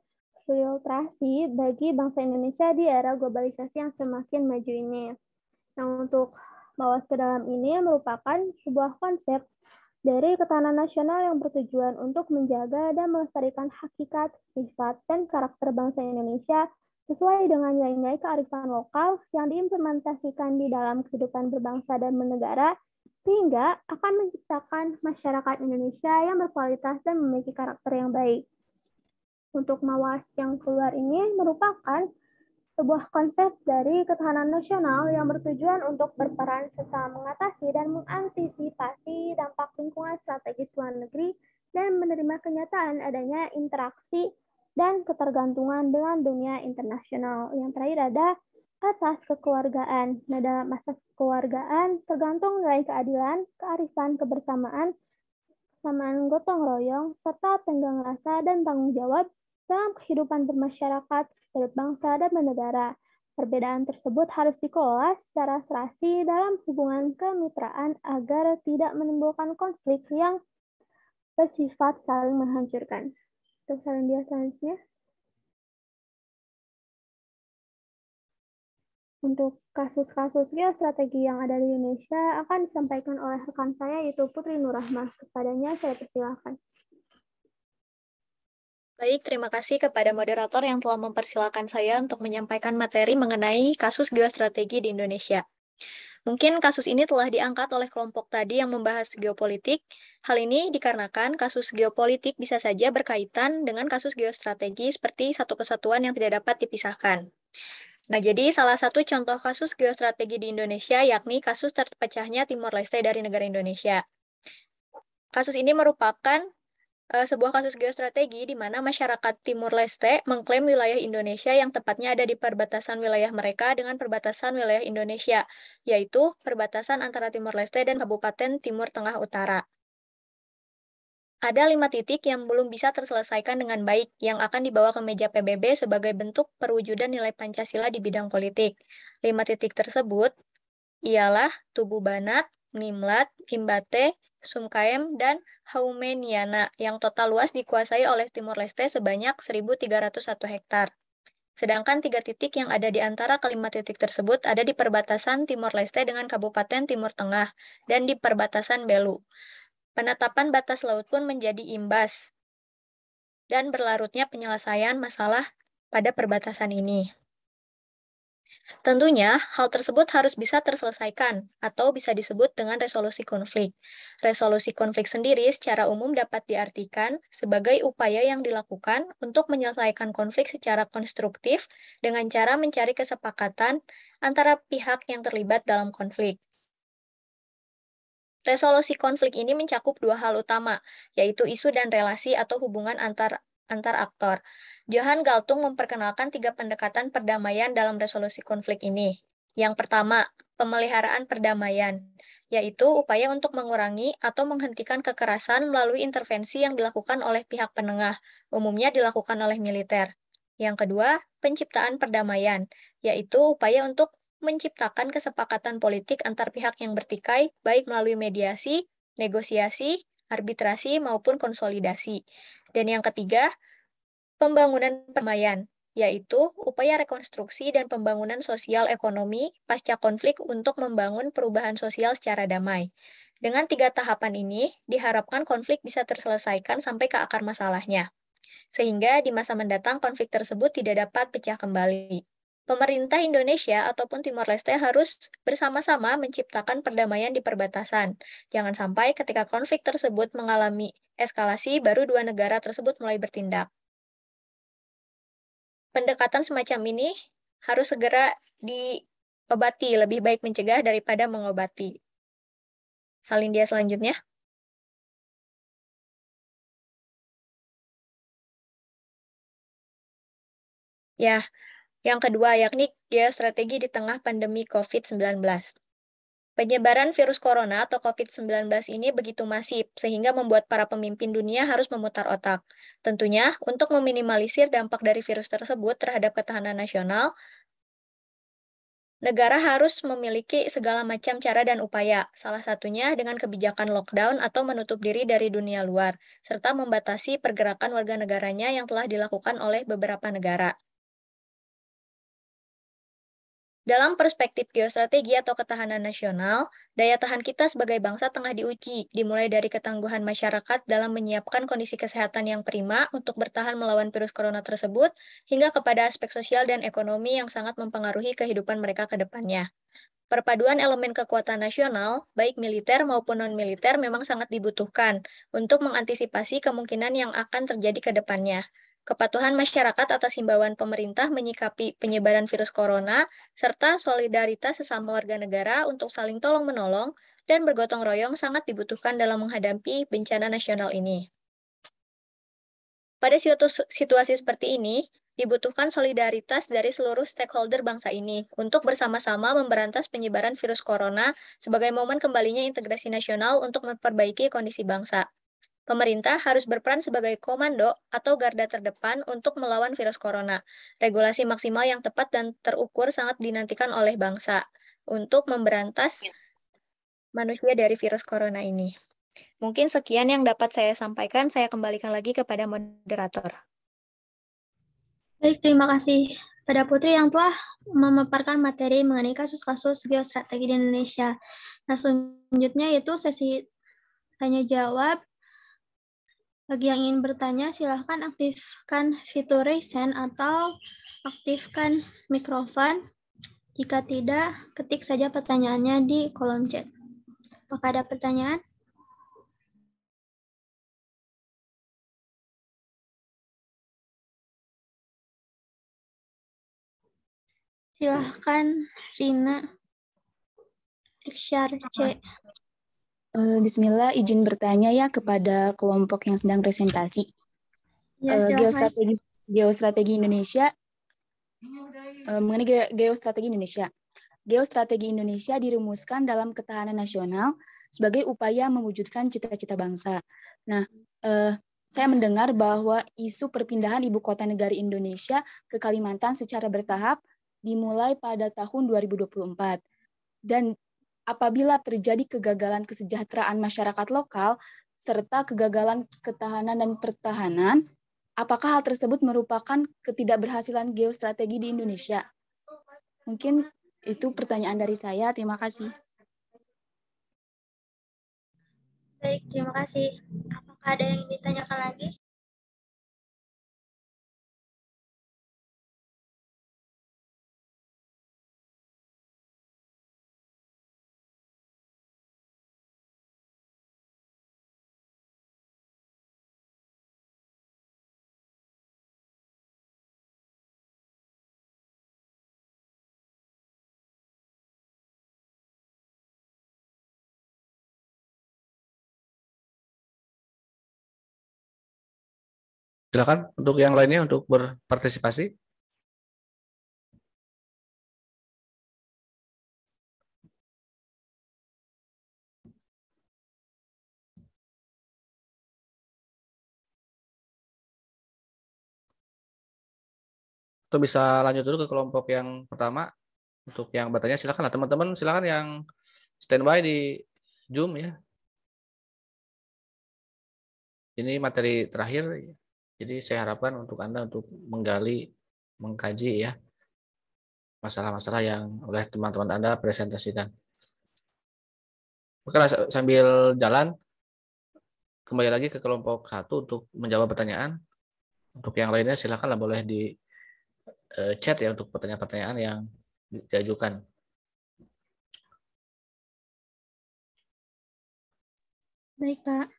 filtrasi bagi bangsa Indonesia di era globalisasi yang semakin maju ini. Nah, untuk mawas ke dalam ini merupakan sebuah konsep dari ketahanan nasional yang bertujuan untuk menjaga dan melestarikan hakikat, sifat, dan karakter bangsa Indonesia sesuai dengan nilai-nilai kearifan lokal yang diimplementasikan di dalam kehidupan berbangsa dan bernegara, sehingga akan menciptakan masyarakat Indonesia yang berkualitas dan memiliki karakter yang baik. Untuk mawas yang keluar ini merupakan sebuah konsep dari ketahanan nasional yang bertujuan untuk berperan serta mengatasi dan mengantisipasi dampak lingkungan strategis luar negeri dan menerima kenyataan adanya interaksi dan ketergantungan dengan dunia internasional. Yang terakhir ada asas kekeluargaan. Nah, dalam asas kekeluargaan tergantung nilai keadilan, kearifan, kebersamaan, kesamaan gotong royong, serta tenggang rasa dan tanggung jawab dalam kehidupan bermasyarakat, berbangsa, dan bernegara. Perbedaan tersebut harus dikelola secara serasi dalam hubungan kemitraan agar tidak menimbulkan konflik yang bersifat saling menghancurkan. Untuk saran dia selanjutnya. Untuk kasus-kasus geostrategi yang ada di Indonesia akan disampaikan oleh rekan saya, yaitu Putri Nurrahmah. Kepadanya saya persilahkan. Baik, terima kasih kepada moderator yang telah mempersilakan saya untuk menyampaikan materi mengenai kasus geostrategi di Indonesia. Mungkin kasus ini telah diangkat oleh kelompok tadi yang membahas geopolitik. Hal ini dikarenakan kasus geopolitik bisa saja berkaitan dengan kasus geostrategi seperti satu kesatuan yang tidak dapat dipisahkan. Nah, jadi salah satu contoh kasus geostrategi di Indonesia yakni kasus terpecahnya Timor Leste dari negara Indonesia. Kasus ini merupakan sebuah kasus geostrategi di mana masyarakat Timor Leste mengklaim wilayah Indonesia yang tepatnya ada di perbatasan wilayah mereka dengan perbatasan wilayah Indonesia, yaitu perbatasan antara Timor Leste dan Kabupaten Timur Tengah Utara. Ada 5 titik yang belum bisa terselesaikan dengan baik yang akan dibawa ke meja PBB sebagai bentuk perwujudan nilai Pancasila di bidang politik. 5 titik tersebut ialah Tubu Banat, Nimlat, Imbate, Sumkaem, dan Haumeniana yang total luas dikuasai oleh Timor Leste sebanyak 1.301 hektar. Sedangkan 3 titik yang ada di antara kelima titik tersebut ada di perbatasan Timor Leste dengan Kabupaten Timur Tengah dan di perbatasan Belu. Penetapan batas laut pun menjadi imbas dan berlarutnya penyelesaian masalah pada perbatasan ini. Tentunya, hal tersebut harus bisa terselesaikan atau bisa disebut dengan resolusi konflik. Resolusi konflik sendiri secara umum dapat diartikan sebagai upaya yang dilakukan untuk menyelesaikan konflik secara konstruktif dengan cara mencari kesepakatan antara pihak yang terlibat dalam konflik. Resolusi konflik ini mencakup 2 hal utama, yaitu isu dan relasi atau hubungan antar aktor. Johan Galtung memperkenalkan 3 pendekatan perdamaian dalam resolusi konflik ini. Yang pertama, pemeliharaan perdamaian, yaitu upaya untuk mengurangi atau menghentikan kekerasan melalui intervensi yang dilakukan oleh pihak penengah, umumnya dilakukan oleh militer. Yang kedua, penciptaan perdamaian, yaitu upaya untuk menciptakan kesepakatan politik antar pihak yang bertikai, baik melalui mediasi, negosiasi, arbitrasi, maupun konsolidasi. Dan yang ketiga, pembangunan perdamaian, yaitu upaya rekonstruksi dan pembangunan sosial ekonomi pasca konflik untuk membangun perubahan sosial secara damai. Dengan 3 tahapan ini, diharapkan konflik bisa terselesaikan sampai ke akar masalahnya, sehingga di masa mendatang konflik tersebut tidak dapat pecah kembali. Pemerintah Indonesia ataupun Timor Leste harus bersama-sama menciptakan perdamaian di perbatasan. Jangan sampai ketika konflik tersebut mengalami eskalasi, baru 2 negara tersebut mulai bertindak. Pendekatan semacam ini harus segera diobati, lebih baik mencegah daripada mengobati. Salin dia selanjutnya. Ya, Yang kedua, yakni geostrategi di tengah pandemi COVID-19. Penyebaran virus corona atau COVID-19 ini begitu masif, sehingga membuat para pemimpin dunia harus memutar otak. Tentunya, untuk meminimalisir dampak dari virus tersebut terhadap ketahanan nasional, negara harus memiliki segala macam cara dan upaya, salah satunya dengan kebijakan lockdown atau menutup diri dari dunia luar, serta membatasi pergerakan warga negaranya yang telah dilakukan oleh beberapa negara. Dalam perspektif geostrategi atau ketahanan nasional, daya tahan kita sebagai bangsa tengah diuji, dimulai dari ketangguhan masyarakat dalam menyiapkan kondisi kesehatan yang prima untuk bertahan melawan virus corona tersebut, hingga kepada aspek sosial dan ekonomi yang sangat mempengaruhi kehidupan mereka ke depannya. Perpaduan elemen kekuatan nasional, baik militer maupun non-militer, memang sangat dibutuhkan untuk mengantisipasi kemungkinan yang akan terjadi ke depannya. Kepatuhan masyarakat atas himbauan pemerintah menyikapi penyebaran virus corona, serta solidaritas sesama warga negara untuk saling tolong-menolong dan bergotong royong sangat dibutuhkan dalam menghadapi bencana nasional ini. Pada situasi seperti ini, dibutuhkan solidaritas dari seluruh stakeholder bangsa ini untuk bersama-sama memberantas penyebaran virus corona sebagai momen kembalinya integrasi nasional untuk memperbaiki kondisi bangsa. Pemerintah harus berperan sebagai komando atau garda terdepan untuk melawan virus corona. Regulasi maksimal yang tepat dan terukur sangat dinantikan oleh bangsa untuk memberantas manusia dari virus corona ini. Mungkin sekian yang dapat saya sampaikan. Saya kembalikan lagi kepada moderator. Baik, terima kasih pada Putri yang telah memaparkan materi mengenai kasus-kasus geostrategi di Indonesia. Nah, selanjutnya yaitu sesi tanya jawab. Bagi yang ingin bertanya, silahkan aktifkan fitur raise hand atau aktifkan mikrofon. Jika tidak, ketik saja pertanyaannya di kolom chat. Apakah ada pertanyaan? Silahkan, Rina. Iksyar C. Bismillah, izin bertanya ya kepada kelompok yang sedang presentasi. Ya, Geostrategi Indonesia, mengenai geostrategi Indonesia. Geostrategi Indonesia dirumuskan dalam ketahanan nasional sebagai upaya mewujudkan cita-cita bangsa. Nah, saya mendengar bahwa isu perpindahan ibu kota negara Indonesia ke Kalimantan secara bertahap dimulai pada tahun 2024. Dan apabila terjadi kegagalan kesejahteraan masyarakat lokal serta kegagalan ketahanan dan pertahanan, apakah hal tersebut merupakan ketidakberhasilan geostrategi di Indonesia? Mungkin itu pertanyaan dari saya. Terima kasih. Baik, terima kasih. Apakah ada yang ditanyakan lagi? Silakan untuk yang lainnya untuk berpartisipasi. Atau bisa lanjut dulu ke kelompok yang pertama. Untuk yang bertanya silakan lah teman-teman, silakan yang standby di Zoom ya. Ini materi terakhir. Jadi saya harapkan untuk Anda untuk mengkaji ya masalah-masalah yang oleh teman-teman Anda presentasikan. Maka sambil jalan kembali lagi ke kelompok 1 untuk menjawab pertanyaan. Untuk yang lainnya silakanlah boleh di chat ya untuk pertanyaan-pertanyaan yang diajukan. Baik, Pak.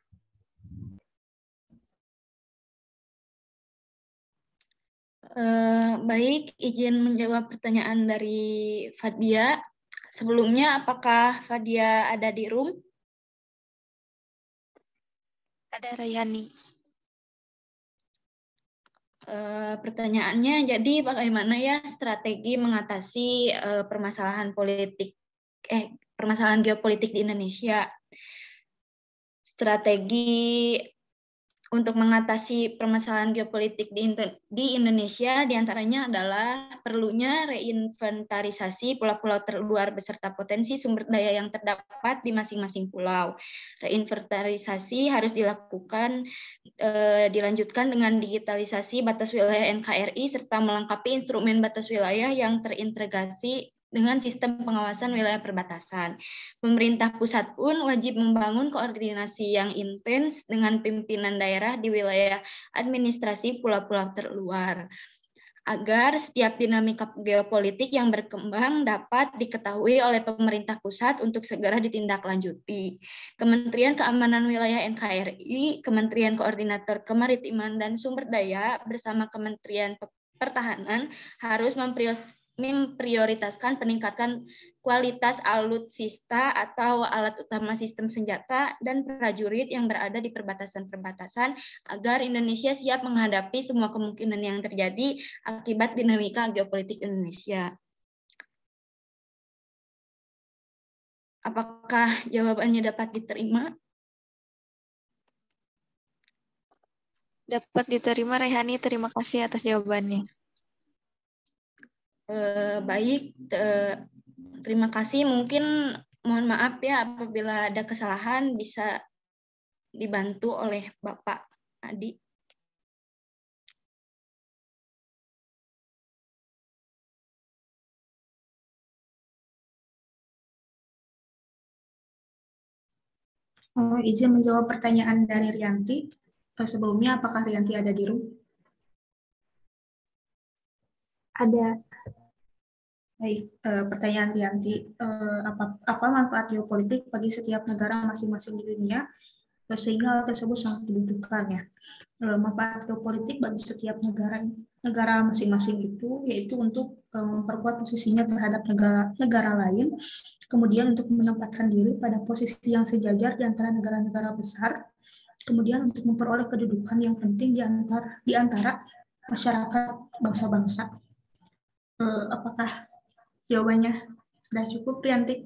Baik, izin menjawab pertanyaan dari Fadia. Sebelumnya, apakah Fadia ada di room? Ada Rayani. Pertanyaannya, jadi bagaimana ya strategi mengatasi permasalahan geopolitik di Indonesia? Strategi untuk mengatasi permasalahan geopolitik di Indonesia diantaranya adalah perlunya reinventarisasi pulau-pulau terluar beserta potensi sumber daya yang terdapat di masing-masing pulau. Reinventarisasi harus dilanjutkan dengan digitalisasi batas wilayah NKRI serta melengkapi instrumen batas wilayah yang terintegrasi dengan sistem pengawasan wilayah perbatasan. Pemerintah pusat pun wajib membangun koordinasi yang intens dengan pimpinan daerah di wilayah administrasi pulau-pulau terluar, agar setiap dinamika geopolitik yang berkembang dapat diketahui oleh pemerintah pusat untuk segera ditindaklanjuti. Kementerian Keamanan Wilayah NKRI, Kementerian Koordinator Kemaritiman dan Sumber Daya bersama Kementerian Pertahanan harus memprioritaskan peningkatan kualitas alutsista atau alat utama sistem senjata dan prajurit yang berada di perbatasan-perbatasan agar Indonesia siap menghadapi semua kemungkinan yang terjadi akibat dinamika geopolitik Indonesia. Apakah jawabannya dapat diterima? Dapat diterima, Rehani. Terima kasih atas jawabannya. Baik, terima kasih. Mungkin mohon maaf ya apabila ada kesalahan, bisa dibantu oleh Bapak Adi. Izin menjawab pertanyaan dari Rianti. Sebelumnya, apakah Rianti ada di room? Ada. Baik, pertanyaan Rianti, apa manfaat geopolitik bagi setiap negara masing-masing di dunia, sehingga hal tersebut sangat dibutuhkan ya. Manfaat geopolitik bagi setiap negara masing-masing itu yaitu untuk memperkuat posisinya terhadap negara lain, kemudian untuk menempatkan diri pada posisi yang sejajar di antara negara-negara besar, kemudian untuk memperoleh kedudukan yang penting di antara masyarakat bangsa-bangsa. Apakah jawabannya sudah cukup, Rianti?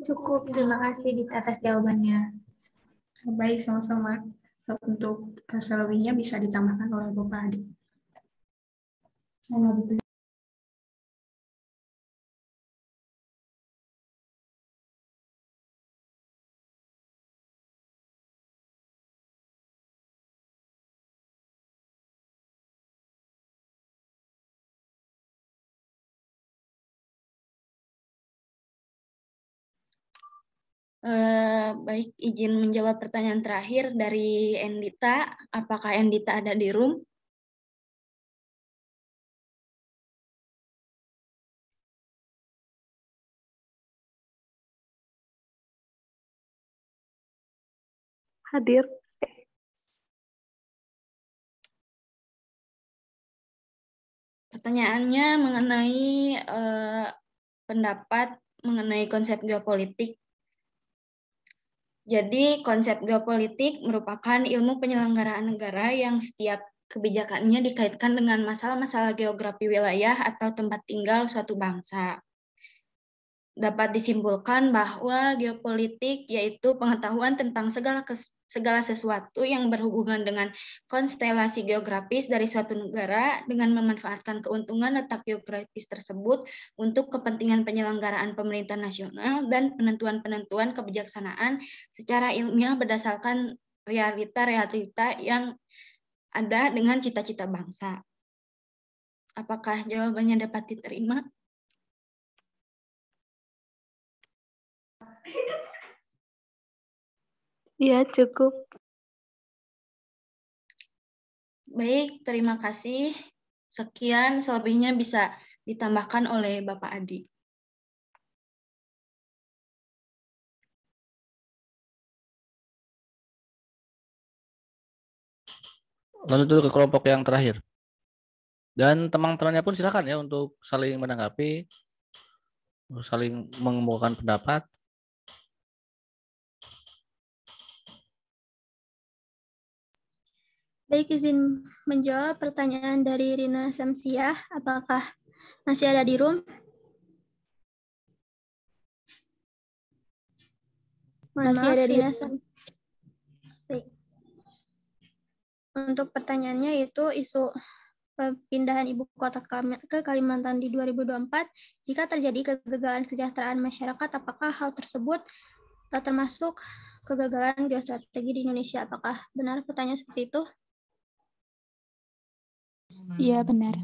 Cukup, terima kasih atas jawabannya. Baik, sama-sama. Untuk selebihnya bisa ditambahkan oleh Bapak Adi. Baik, izin menjawab pertanyaan terakhir dari Endita. Apakah Endita ada di room? Hadir. Pertanyaannya mengenai pendapat mengenai konsep geopolitik. Jadi konsep geopolitik merupakan ilmu penyelenggaraan negara yang setiap kebijakannya dikaitkan dengan masalah-masalah geografi wilayah atau tempat tinggal suatu bangsa. Dapat disimpulkan bahwa geopolitik yaitu pengetahuan tentang segala sesuatu yang berhubungan dengan konstelasi geografis dari suatu negara dengan memanfaatkan keuntungan letak geografis tersebut untuk kepentingan penyelenggaraan pemerintah nasional dan penentuan-penentuan kebijaksanaan secara ilmiah berdasarkan realita-realita yang ada dengan cita-cita bangsa. Apakah jawabannya dapat diterima? Iya, cukup. Baik, terima kasih. Sekian, selebihnya bisa ditambahkan oleh Bapak Adi. Lanjut ke kelompok yang terakhir. Dan teman-temannya pun silakan ya untuk saling menanggapi, saling mengemukakan pendapat. Baik, izin menjawab pertanyaan dari Rina Samsiah. Apakah masih ada di room? Masih ada di Rina Baik. Untuk pertanyaannya itu isu pindahan ibu kota ke Kalimantan di 2024, jika terjadi kegagalan kesejahteraan masyarakat, apakah hal tersebut termasuk kegagalan geostrategi di Indonesia? Apakah benar pertanyaan seperti itu? Iya, benar.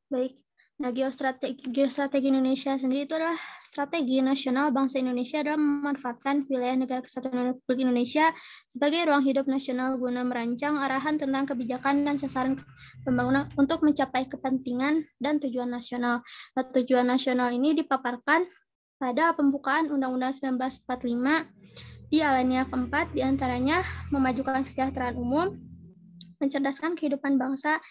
Baik. Nah, geostrategi Indonesia sendiri itu adalah strategi nasional bangsa Indonesia dalam memanfaatkan wilayah negara kesatuan Republik Indonesia sebagai ruang hidup nasional guna merancang arahan tentang kebijakan dan sasaran pembangunan untuk mencapai kepentingan dan tujuan nasional. Nah, tujuan nasional ini dipaparkan pada pembukaan Undang-Undang 1945 di alinea keempat, diantaranya memajukan kesejahteraan umum, mencerdaskan kehidupan bangsa,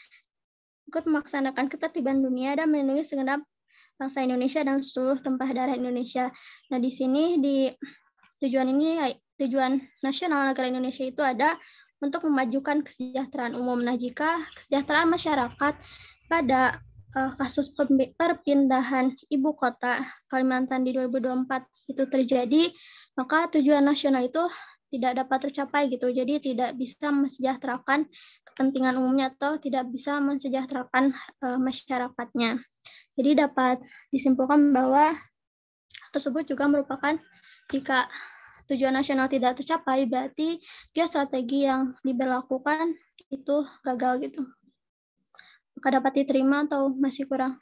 ikut melaksanakan ketertiban dunia dan melindungi segenap bangsa Indonesia dan seluruh tumpah darah Indonesia. Nah, di sini di tujuan nasional negara Indonesia itu ada untuk memajukan kesejahteraan umum. Nah, jika kesejahteraan masyarakat pada kasus perpindahan ibu kota Kalimantan di 2024 itu terjadi, maka tujuan nasional itu tidak dapat tercapai gitu. Jadi tidak bisa mensejahterakan kepentingan umumnya atau tidak bisa mensejahterakan masyarakatnya. Jadi dapat disimpulkan bahwa tersebut juga merupakan jika tujuan nasional tidak tercapai, berarti geostrategi yang diberlakukan itu gagal gitu. Maka dapat diterima atau masih kurang?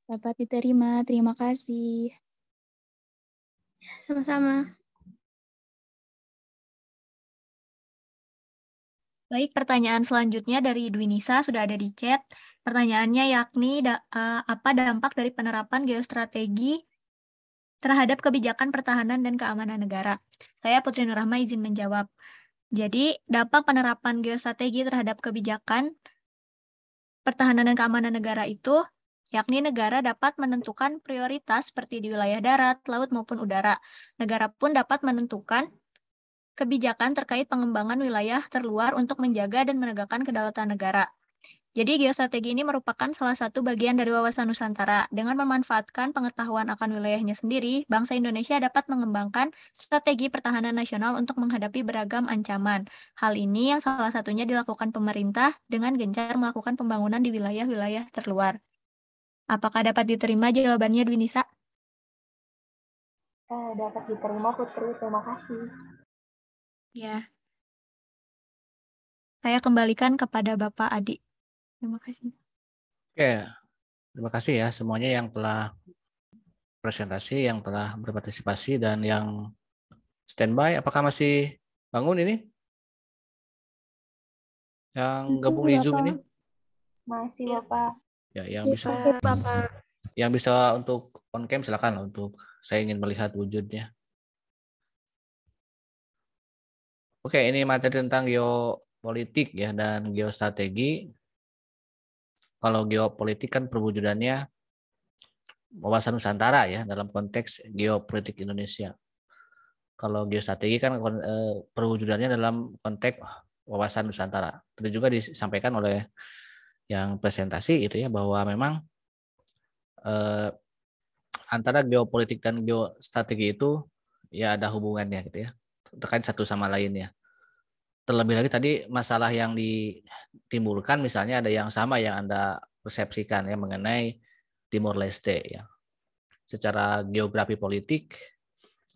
Dapat diterima, terima kasih. Sama-sama. Baik, pertanyaan selanjutnya dari Dwinisa sudah ada di chat. Pertanyaannya yakni apa dampak dari penerapan geostrategi terhadap kebijakan pertahanan dan keamanan negara? Saya Putri Nurrahma izin menjawab. Jadi, dampak penerapan geostrategi terhadap kebijakan pertahanan dan keamanan negara itu yakni negara dapat menentukan prioritas seperti di wilayah darat, laut maupun udara. Negara pun dapat menentukan kebijakan terkait pengembangan wilayah terluar untuk menjaga dan menegakkan kedaulatan negara. Jadi geostrategi ini merupakan salah satu bagian dari wawasan Nusantara. Dengan memanfaatkan pengetahuan akan wilayahnya sendiri, bangsa Indonesia dapat mengembangkan strategi pertahanan nasional untuk menghadapi beragam ancaman. Hal ini yang salah satunya dilakukan pemerintah dengan gencar melakukan pembangunan di wilayah-wilayah terluar. Apakah dapat diterima jawabannya, Dwinisa? Dapat diterima, Putri. Terima kasih. Ya. Saya kembalikan kepada Bapak Adi. Terima kasih. Oke, terima kasih ya semuanya yang telah presentasi, yang telah berpartisipasi, dan yang standby. Apakah masih bangun ini? Yang gabung di Zoom ini? Masih, Bapak. Ya, yang bisa untuk on cam silakan, untuk saya ingin melihat wujudnya. Oke, ini materi tentang geopolitik ya dan geostrategi. Kalau geopolitik kan perwujudannya wawasan Nusantara ya dalam konteks geopolitik Indonesia. Kalau geostrategi kan perwujudannya dalam konteks wawasan Nusantara. Tadi juga disampaikan oleh yang presentasi itu ya bahwa memang antara geopolitik dan geostrategi itu ya ada hubungannya gitu ya, terkait satu sama lainnya. Terlebih lagi tadi masalah yang ditimbulkan misalnya ada yang sama yang Anda persepsikan ya mengenai Timor Leste ya. Secara geografi politik,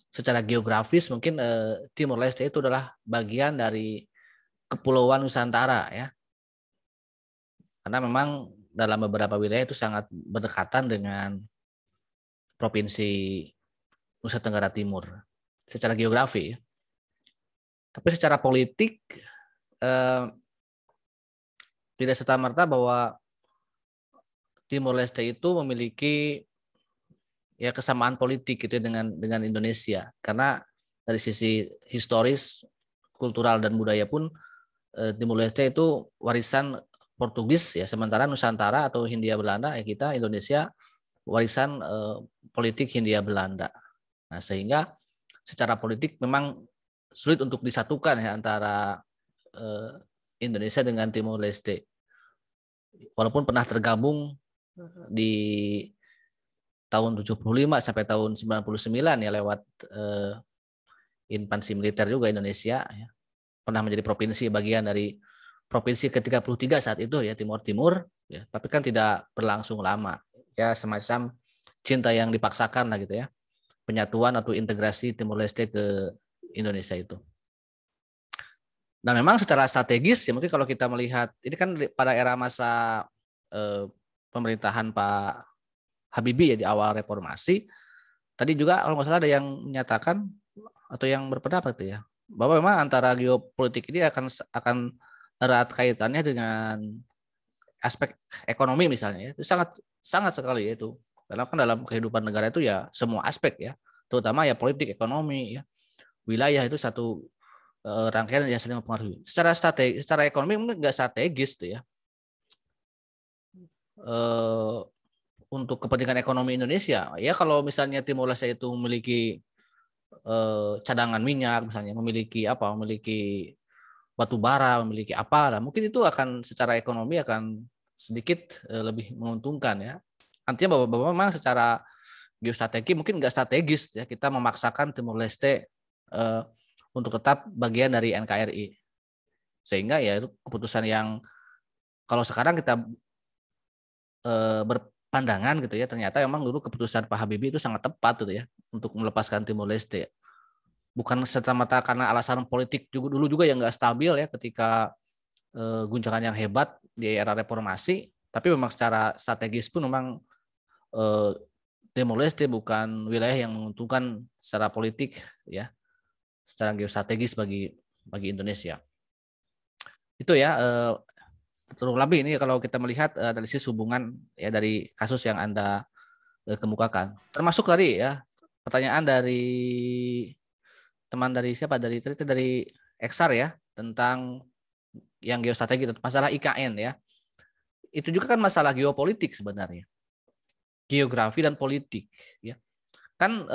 secara geografis mungkin Timor Leste itu adalah bagian dari kepulauan Nusantara ya. Karena memang dalam beberapa wilayah itu sangat berdekatan dengan Provinsi Nusa Tenggara Timur secara geografi. Tapi secara politik tidak serta-merta bahwa Timor Leste itu memiliki ya kesamaan politik gitu dengan Indonesia, karena dari sisi historis, kultural dan budaya pun Timor Leste itu warisan Portugis ya, sementara Nusantara atau Hindia Belanda ya kita Indonesia warisan politik Hindia Belanda. Nah, sehingga secara politik memang sulit untuk disatukan ya antara Indonesia dengan Timor Leste. Walaupun pernah tergabung di tahun 75 sampai tahun 99 ya lewat instansi militer juga Indonesia ya. Pernah menjadi provinsi bagian dari provinsi ke-33 saat itu ya Timor Timur ya, tapi kan tidak berlangsung lama. Ya semacam cinta yang dipaksakan lah gitu ya. Penyatuan atau integrasi Timor Leste ke Indonesia itu. Nah memang secara strategis ya mungkin kalau kita melihat ini kan pada era masa pemerintahan Pak Habibie ya di awal reformasi, tadi juga kalau nggak salah ada yang menyatakan atau yang berpendapat ya bahwa memang antara geopolitik ini akan erat kaitannya dengan aspek ekonomi misalnya ya. Itu sangat sekali ya itu. Karena kan dalam kehidupan negara itu ya semua aspek ya, terutama ya politik, ekonomi ya. Wilayah itu satu rangkaian yang saling mempengaruhi. Secara ekonomi mungkin nggak strategis tuh ya. Untuk kepentingan ekonomi Indonesia, ya kalau misalnya Timor Leste itu memiliki cadangan minyak, misalnya memiliki batu bara, memiliki apa lah, mungkin itu akan secara ekonomi akan sedikit lebih menguntungkan ya. Artinya bahwa memang secara geostrategi mungkin nggak strategis ya kita memaksakan Timor Leste untuk tetap bagian dari NKRI, sehingga ya itu keputusan yang kalau sekarang kita berpandangan gitu ya ternyata memang dulu keputusan Pak Habibie itu sangat tepat gitu ya untuk melepaskan Timor Leste, bukan semata-mata karena alasan politik dulu juga yang nggak stabil ya ketika guncangan yang hebat di era reformasi, tapi memang secara strategis pun memang Timor Leste bukan wilayah yang menguntungkan secara politik ya, secara geostrategis bagi Indonesia. Itu ya terus lebih ini kalau kita melihat analisis hubungan ya dari kasus yang Anda kemukakan. Termasuk tadi ya pertanyaan dari teman dari siapa dari Eksar ya tentang yang geostrategi masalah IKN ya. Itu juga kan masalah geopolitik sebenarnya. Geografi dan politik ya. Kan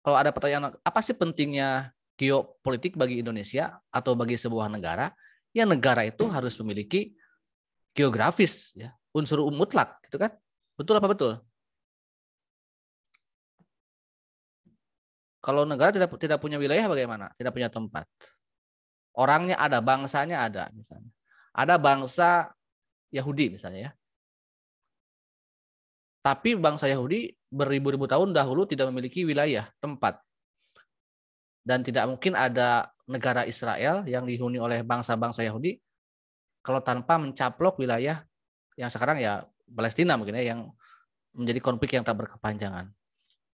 kalau ada pertanyaan apa sih pentingnya geopolitik bagi Indonesia atau bagi sebuah negara, ya negara itu harus memiliki geografis ya, unsur mutlak gitu kan. Betul apa betul? Kalau negara tidak punya wilayah bagaimana? Tidak punya tempat. Orangnya ada, bangsanya ada misalnya. Ada bangsa Yahudi misalnya ya. Tapi bangsa Yahudi beribu-ribu tahun dahulu tidak memiliki wilayah, tempat. Dan tidak mungkin ada negara Israel yang dihuni oleh bangsa-bangsa Yahudi kalau tanpa mencaplok wilayah yang sekarang ya Palestina mungkin ya, yang menjadi konflik yang tak berkepanjangan.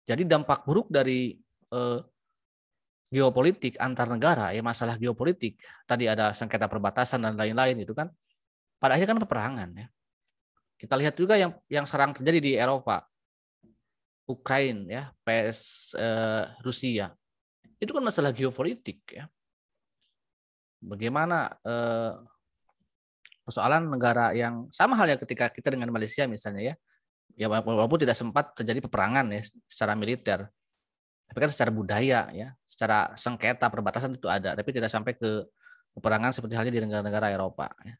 Jadi dampak buruk dari geopolitik antar negara ya, masalah geopolitik tadi ada sengketa perbatasan dan lain-lain itu kan pada akhirnya kan peperangan ya. Kita lihat juga yang sekarang terjadi di Eropa, Ukraina ya, Rusia. Itu kan masalah geopolitik ya. Bagaimana persoalan negara yang sama halnya ketika kita dengan Malaysia misalnya ya walaupun tidak sempat terjadi peperangan ya secara militer, tapi kan secara budaya ya, secara sengketa perbatasan itu ada, tapi tidak sampai ke peperangan seperti halnya di negara-negara Eropa ya.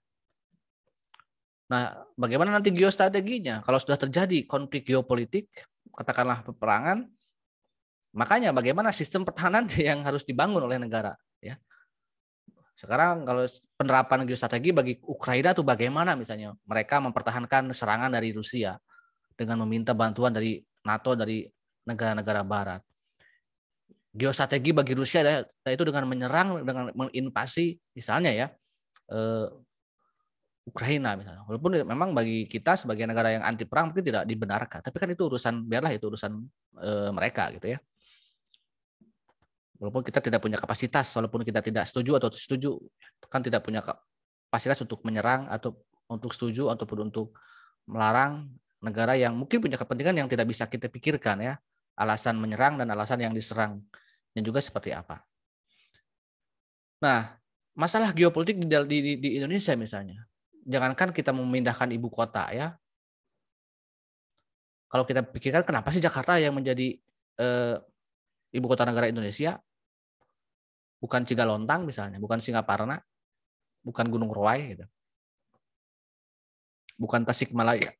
Nah, bagaimana nanti geostrateginya kalau sudah terjadi konflik geopolitik, katakanlah peperangan? Makanya bagaimana sistem pertahanan yang harus dibangun oleh negara ya. Sekarang kalau penerapan geostrategi bagi Ukraina itu bagaimana misalnya mereka mempertahankan serangan dari Rusia dengan meminta bantuan dari NATO, dari negara-negara barat. Geostrategi bagi Rusia itu dengan menyerang, dengan menginvasi misalnya ya Ukraina misalnya. Walaupun memang bagi kita sebagai negara yang anti perang mungkin tidak dibenarkan, tapi kan itu urusan, biarlah itu urusan mereka gitu ya. Walaupun kita tidak punya kapasitas, walaupun kita tidak setuju atau setuju, kan tidak punya kapasitas untuk menyerang atau untuk setuju ataupun untuk melarang negara yang mungkin punya kepentingan yang tidak bisa kita pikirkan ya, alasan menyerang dan alasan yang diserang dan juga seperti apa. Nah, masalah geopolitik di Indonesia misalnya, jangankan kita memindahkan ibu kota ya, kalau kita pikirkan kenapa sih Jakarta yang menjadi ibu kota negara Indonesia? bukan Cigalontang misalnya, bukan Singaparna, bukan Gunung Roai gitu. Bukan Tasikmalaya.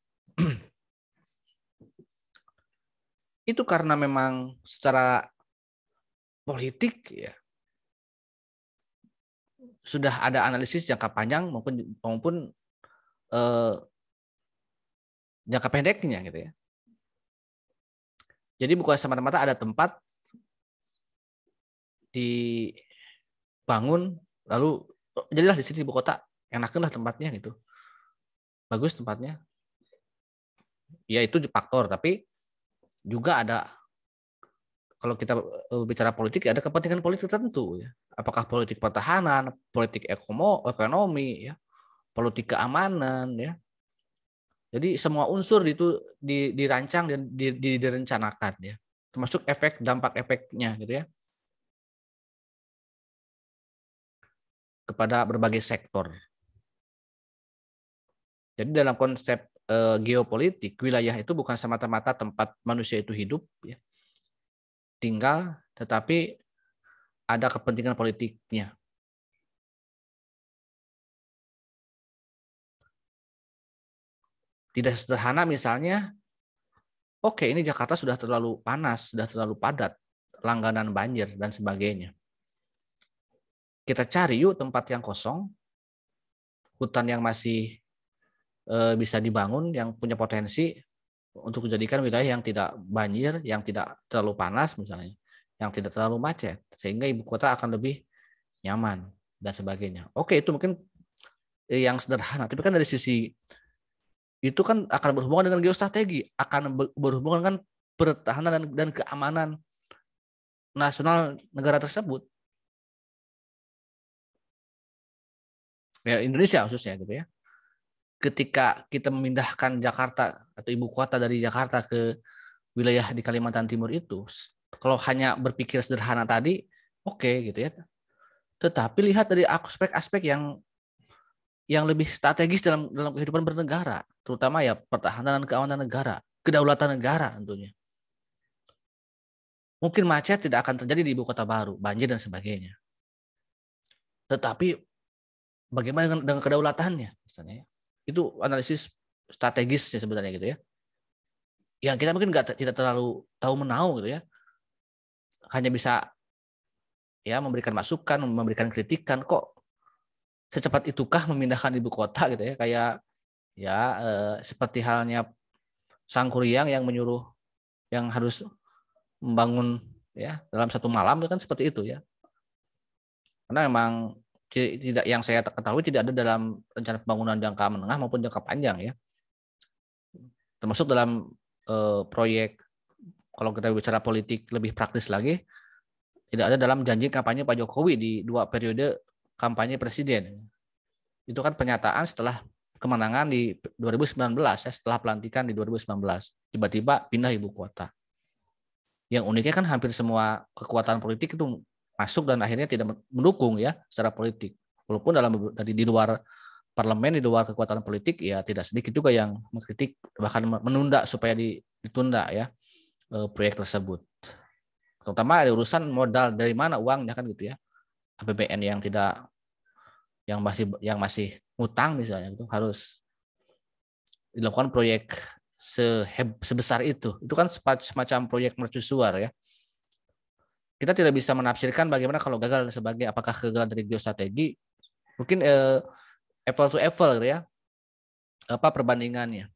Itu karena memang secara politik ya sudah ada analisis jangka panjang maupun jangka pendeknya gitu ya. Jadi bukan semata-mata ada tempat dibangun lalu jadilah di sini ibu kota, enakan lah tempatnya gitu. Bagus tempatnya. Ya itu faktor, tapi juga ada, kalau kita bicara politik ada kepentingan politik tertentu ya. Apakah politik pertahanan, politik ekonomi ya, politik keamanan ya. Jadi semua unsur itu dirancang dan direncanakan ya. Termasuk dampak efeknya gitu ya. Kepada berbagai sektor. Jadi dalam konsep geopolitik, wilayah itu bukan semata-mata tempat manusia itu hidup, ya, tinggal, tetapi ada kepentingan politiknya. Tidak sederhana misalnya, oke ini Jakarta sudah terlalu panas, sudah terlalu padat, langganan banjir dan sebagainya. Kita cari yuk tempat yang kosong, hutan yang masih bisa dibangun, yang punya potensi untuk dijadikan wilayah yang tidak banjir, yang tidak terlalu panas misalnya, yang tidak terlalu macet, sehingga ibu kota akan lebih nyaman dan sebagainya. Oke, itu mungkin yang sederhana, tapi kan dari sisi itu kan akan berhubungan dengan geostrategi, akan berhubungan dengan pertahanan dan keamanan nasional negara tersebut. Ya, Indonesia khususnya gitu ya. Ketika kita memindahkan Jakarta atau ibu kota dari Jakarta ke wilayah di Kalimantan Timur itu, kalau hanya berpikir sederhana tadi, oke gitu ya. Tetapi lihat dari aspek-aspek yang lebih strategis dalam kehidupan bernegara, terutama ya pertahanan dan keamanan negara, kedaulatan negara tentunya. Mungkin macet tidak akan terjadi di ibu kota baru, banjir dan sebagainya. Tetapi bagaimana dengan kedaulatannya misalnya? Itu analisis strategisnya sebenarnya gitu ya. Yang kita mungkin tidak terlalu tahu menau gitu ya. Hanya bisa ya memberikan masukan, memberikan kritikan, kok secepat itukah memindahkan ibu kota gitu ya, kayak ya seperti halnya Sangkuriang yang menyuruh yang harus membangun ya dalam satu malam, itu kan seperti itu ya. Karena memang tidak, yang saya ketahui tidak ada dalam rencana pembangunan jangka menengah maupun jangka panjang ya. Termasuk dalam proyek, kalau kita bicara politik lebih praktis lagi, tidak ada dalam janji kampanye Pak Jokowi di 2 periode kampanye presiden. Itu kan pernyataan setelah kemenangan di 2019 ya, setelah pelantikan di 2019. Tiba-tiba pindah ibu kota. Yang uniknya kan hampir semua kekuatan politik itu masuk dan akhirnya tidak mendukung ya secara politik. Walaupun di luar parlemen, di luar kekuatan politik ya tidak sedikit juga yang mengkritik, bahkan menunda supaya ditunda ya proyek tersebut. Terutama ada urusan modal, dari mana uangnya kan gitu ya. APBN yang masih utang misalnya, itu harus dilakukan proyek sebesar itu. Itu kan semacam proyek mercusuar ya. Kita tidak bisa menafsirkan bagaimana kalau gagal sebagai apakah kegagalan dari geostrategi, mungkin apple to apple gitu ya, apa perbandingannya.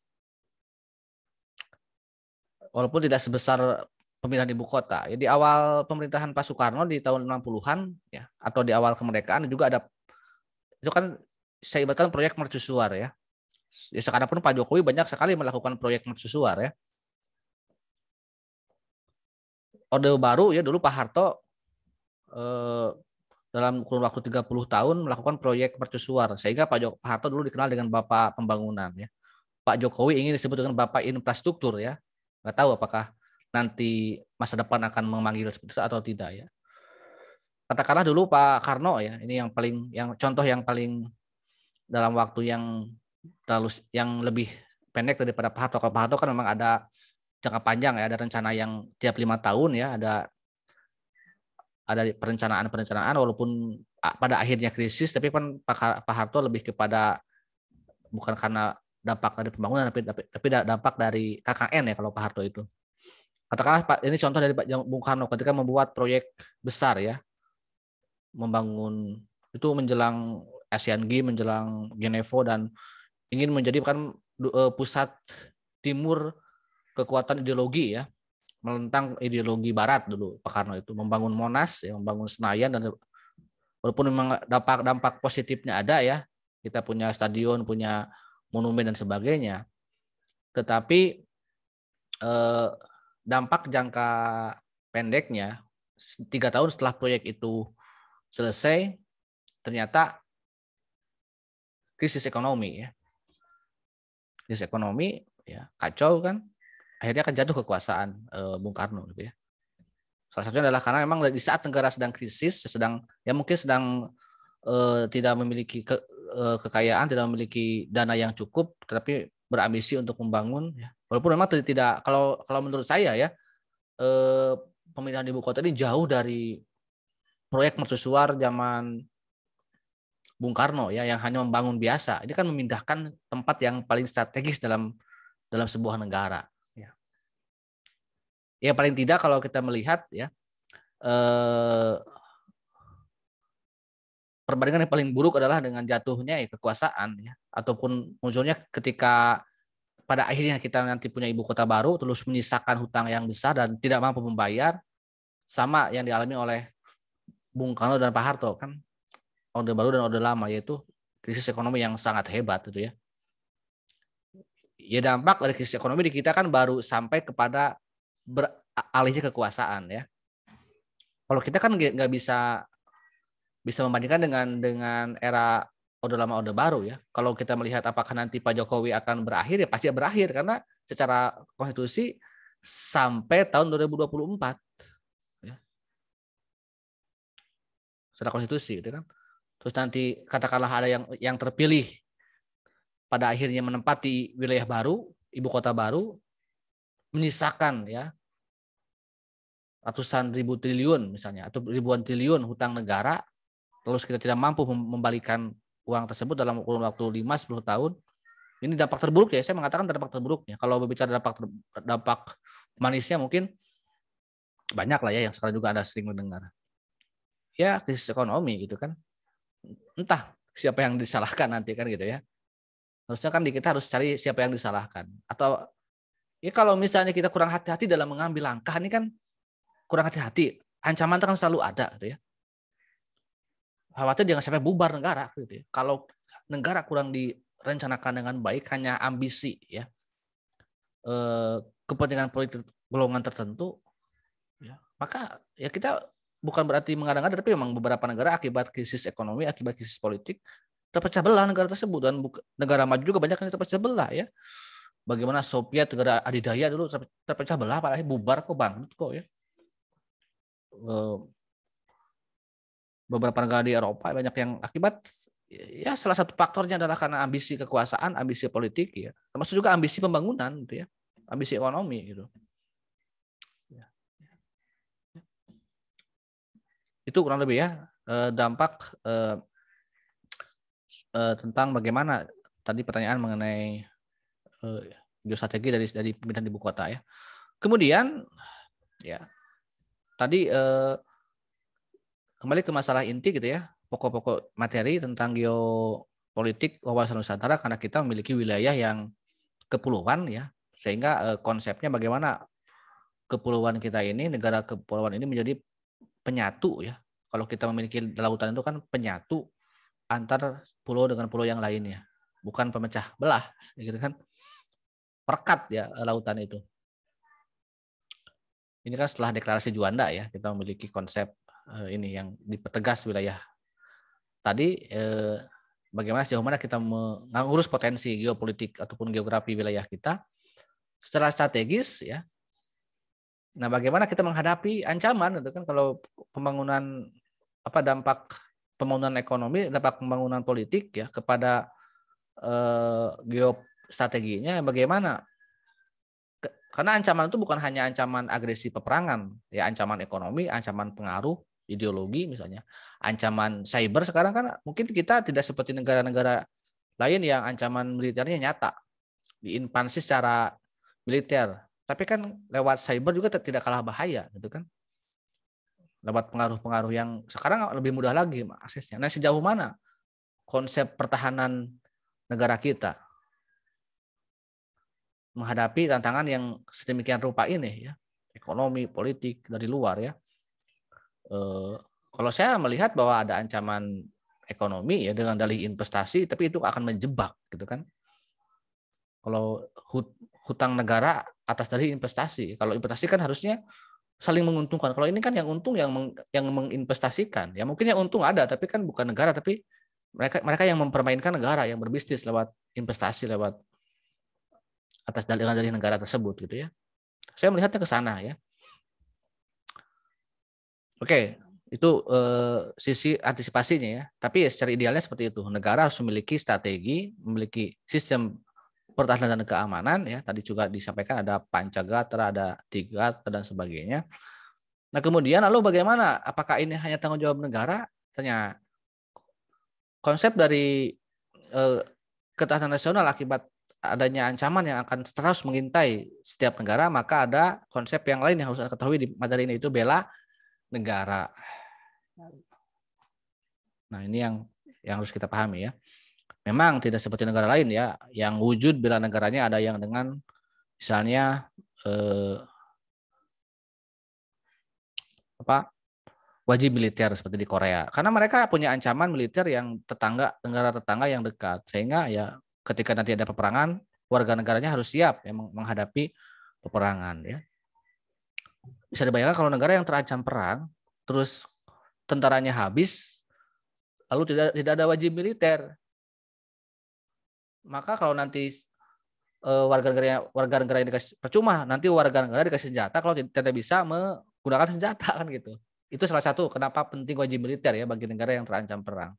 Walaupun tidak sebesar pemindahan ibu kota. Ya, di awal pemerintahan Pak Soekarno di tahun 60-an ya, atau di awal kemerdekaan juga ada, itu kan saya ibaratkan proyek mercusuar ya. Ya sekarang pun Pak Jokowi banyak sekali melakukan proyek mercusuar ya. Orde Baru ya, dulu Pak Harto dalam kurun waktu 30 tahun melakukan proyek mercusuar, sehingga Pak Harto dulu dikenal dengan Bapak Pembangunan ya. Pak Jokowi ingin disebut dengan Bapak Infrastruktur ya. Nggak tahu apakah nanti masa depan akan memanggil seperti itu atau tidak ya. Katakanlah dulu Pak Karno ya, ini contoh yang paling dalam waktu yang lebih pendek daripada Pak Harto. Kalau Pak Harto kan memang ada jangka panjang ya, ada rencana yang tiap 5 tahun ya, ada ada perencanaan walaupun pada akhirnya krisis, tapi kan Pak Harto lebih kepada bukan karena dampak dari pembangunan, tapi dampak dari KKN ya kalau Pak Harto itu. Katakanlah Pak, ini contoh dari Pak Bung Karno ketika membuat proyek besar ya, membangun itu menjelang Asian Games, menjelang Genevo, dan ingin menjadikan pusat timur kekuatan ideologi ya, melentang ideologi Barat dulu Pak Karno itu, membangun Monas, ya, membangun Senayan, dan walaupun memang dampak positifnya ada ya, kita punya stadion, punya monumen dan sebagainya, tetapi dampak jangka pendeknya 3 tahun setelah proyek itu selesai ternyata krisis ekonomi ya, krisis ekonomi ya, kacau kan, akhirnya akan jatuh kekuasaan Bung Karno gitu ya. Salah satunya adalah karena memang di saat negara sedang krisis, mungkin sedang tidak memiliki kekayaan, tidak memiliki dana yang cukup, tetapi berambisi untuk membangun ya. Walaupun memang tidak, kalau menurut saya ya, pemindahan ibu kota ini jauh dari proyek mercusuar zaman Bung Karno ya, yang hanya membangun biasa. Ini kan memindahkan tempat yang paling strategis dalam sebuah negara ya. Ya paling tidak kalau kita melihat ya, perbandingan yang paling buruk adalah dengan jatuhnya ya kekuasaan ya, ataupun munculnya ketika pada akhirnya kita nanti punya ibu kota baru terus menyisakan hutang yang besar dan tidak mampu membayar, sama yang dialami oleh Bung Karno dan Pak Harto kan, Orde Baru dan Orde Lama, yaitu krisis ekonomi yang sangat hebat itu ya. Ya dampak dari krisis ekonomi di kita kan baru sampai kepada beralihnya kekuasaan ya. Kalau kita kan nggak bisa membandingkan dengan era Orde Lama, Orde Baru ya. Kalau kita melihat apakah nanti Pak Jokowi akan berakhir, ya pasti berakhir karena secara konstitusi sampai tahun 2024 ya. Secara konstitusi gitu kan. Terus nanti katakanlah ada yang terpilih pada akhirnya menempati wilayah baru, ibu kota baru, menyisakan ya ratusan ribu triliun misalnya atau ribuan triliun hutang negara, terus kita tidak mampu membalikan uang tersebut dalam kurun waktu 5-10 tahun. Ini dampak terburuk ya, saya mengatakan dampak terburuknya. Kalau berbicara dampak manisnya mungkin banyak lah ya, yang sekarang juga ada sering mendengar. Ya krisis ekonomi gitu kan. Entah siapa yang disalahkan nanti kan gitu ya. Harusnya kan kita harus cari siapa yang disalahkan. Atau ya kalau misalnya kita kurang hati-hati dalam mengambil langkah, ini kan kurang hati-hati. Ancaman itu kan selalu ada gitu ya. Khawatir jangan sampai bubar negara gitu ya. Kalau negara kurang direncanakan dengan baik, hanya ambisi ya, kepentingan politik golongan tertentu ya, maka ya kita bukan berarti mengada-ngada, tapi memang beberapa negara akibat krisis ekonomi, akibat krisis politik terpecah belah negara tersebut, dan negara maju juga banyak yang terpecah belah ya. Bagaimana Soviet, negara adidaya dulu terpecah belah, pada akhirnya bubar kok, bangkrut kok ya. Beberapa negara di Eropa banyak yang akibat ya, salah satu faktornya adalah karena ambisi kekuasaan, ambisi politik ya, termasuk juga ambisi pembangunan gitu ya, ambisi ekonomi gitu. Itu kurang lebih ya dampak tentang bagaimana tadi pertanyaan mengenai geostrategi dari pemindahan ibu kota ya. Kemudian ya tadi kembali ke masalah inti gitu ya, pokok-pokok materi tentang geopolitik wawasan Nusantara, karena kita memiliki wilayah yang kepulauan ya, sehingga konsepnya bagaimana kepulauan kita ini, negara kepulauan ini menjadi penyatu ya. Kalau kita memiliki lautan itu kan penyatu antar pulau dengan pulau yang lainnya, bukan pemecah belah gitu kan, perekat ya lautan itu. Ini kan setelah deklarasi Juanda ya, kita memiliki konsep ini yang dipertegas wilayah tadi, bagaimana sejauh mana kita mengurus potensi geopolitik ataupun geografi wilayah kita secara strategis ya. Nah, bagaimana kita menghadapi ancaman itu kan, kalau pembangunan dampak pembangunan ekonomi, dampak pembangunan politik ya kepada geostrateginya bagaimana? Karena ancaman itu bukan hanya ancaman agresi peperangan ya, ancaman ekonomi, ancaman pengaruh ideologi misalnya. Ancaman cyber sekarang kan mungkin kita tidak seperti negara-negara lain yang ancaman militernya nyata, diinvasi secara militer. Tapi kan lewat cyber juga tidak kalah bahaya gitu kan. Lewat pengaruh-pengaruh yang sekarang lebih mudah lagi aksesnya. Nah, sejauh mana konsep pertahanan negara kita menghadapi tantangan yang sedemikian rupa ini ya, ekonomi, politik dari luar ya. Kalau saya melihat bahwa ada ancaman ekonomi ya dengan dalih investasi, tapi itu akan menjebak gitu kan. Kalau hutang negara atas dalih investasi, kalau investasi kan harusnya saling menguntungkan. Kalau ini kan yang untung yang menginvestasikan. Ya mungkin yang untung ada, tapi kan bukan negara, tapi mereka yang mempermainkan negara, yang berbisnis lewat investasi, lewat atas dalih negara tersebut gitu ya. Saya melihatnya ke sana ya. Oke, itu sisi antisipasinya ya. Tapi secara idealnya seperti itu. Negara harus memiliki strategi, memiliki sistem pertahanan dan keamanan ya. Tadi juga disampaikan ada Pancagatra, ada Tigatra dan sebagainya. Nah, kemudian lalu bagaimana? Apakah ini hanya tanggung jawab negara? Ternyata konsep dari ketahanan nasional akibat adanya ancaman yang akan terus mengintai setiap negara, maka ada konsep yang lain yang harus Anda ketahui di materi ini, itu bela negara. Nah, ini yang harus kita pahami ya. Memang tidak seperti negara lain ya, yang wujud bela negaranya ada yang dengan misalnya wajib militer seperti di Korea. Karena mereka punya ancaman militer yang negara tetangga yang dekat, sehingga ya ketika nanti ada peperangan, warga negaranya harus siap ya, menghadapi peperangan ya. Bisa dibayangkan kalau negara yang terancam perang, terus tentaranya habis, lalu tidak ada wajib militer. Maka kalau nanti warga negara yang dikasih percuma, nanti warga negara dikasih senjata kalau tidak bisa menggunakan senjata kan gitu. Itu salah satu kenapa penting wajib militer ya bagi negara yang terancam perang.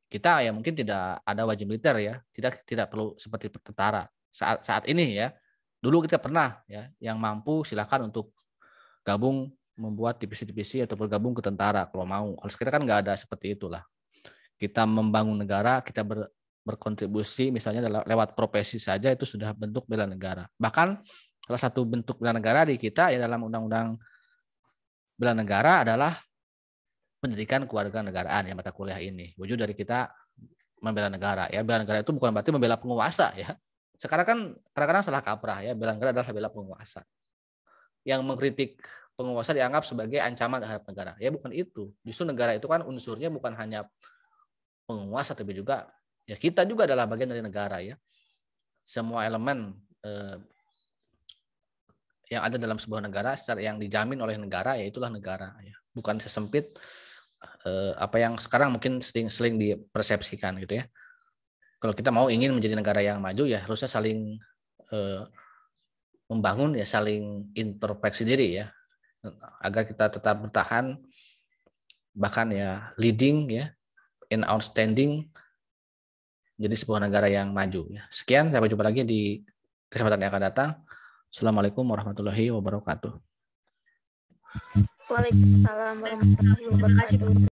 Kita ya mungkin tidak ada wajib militer ya, tidak perlu seperti tentara saat ini ya. Dulu kita pernah ya yang mampu silakan untuk gabung membuat divisi-divisi atau bergabung ke tentara kalau mau. Kalau sekarang kan nggak ada seperti itulah. Kita membangun negara, kita berkontribusi misalnya lewat profesi saja itu sudah bentuk bela negara. Bahkan salah satu bentuk bela negara di kita ya dalam undang-undang bela negara adalah pendidikan kewarganegaraan ya, mata kuliah ini. Wujud dari kita membela negara ya. Bela negara itu bukan berarti membela penguasa ya. Sekarang kan kadang-kadang salah kaprah ya, bela negara adalah bela penguasa. Yang mengkritik penguasa dianggap sebagai ancaman terhadap negara. Ya bukan itu. Justru negara itu kan unsurnya bukan hanya penguasa tapi juga ya kita juga adalah bagian dari negara ya. Semua elemen yang ada dalam sebuah negara secara yang dijamin oleh negara ya itulah negara ya. Bukan sesempit apa yang sekarang mungkin sering dipersepsikan gitu ya. Kalau kita mau ingin menjadi negara yang maju ya harusnya saling membangun ya, saling introspeksi diri ya agar kita tetap bertahan bahkan ya leading ya in outstanding jadi sebuah negara yang maju ya. Sekian, sampai jumpa lagi di kesempatan yang akan datang. Assalamualaikum warahmatullahi wabarakatuh. Waalaikumsalam warahmatullahi wabarakatuh.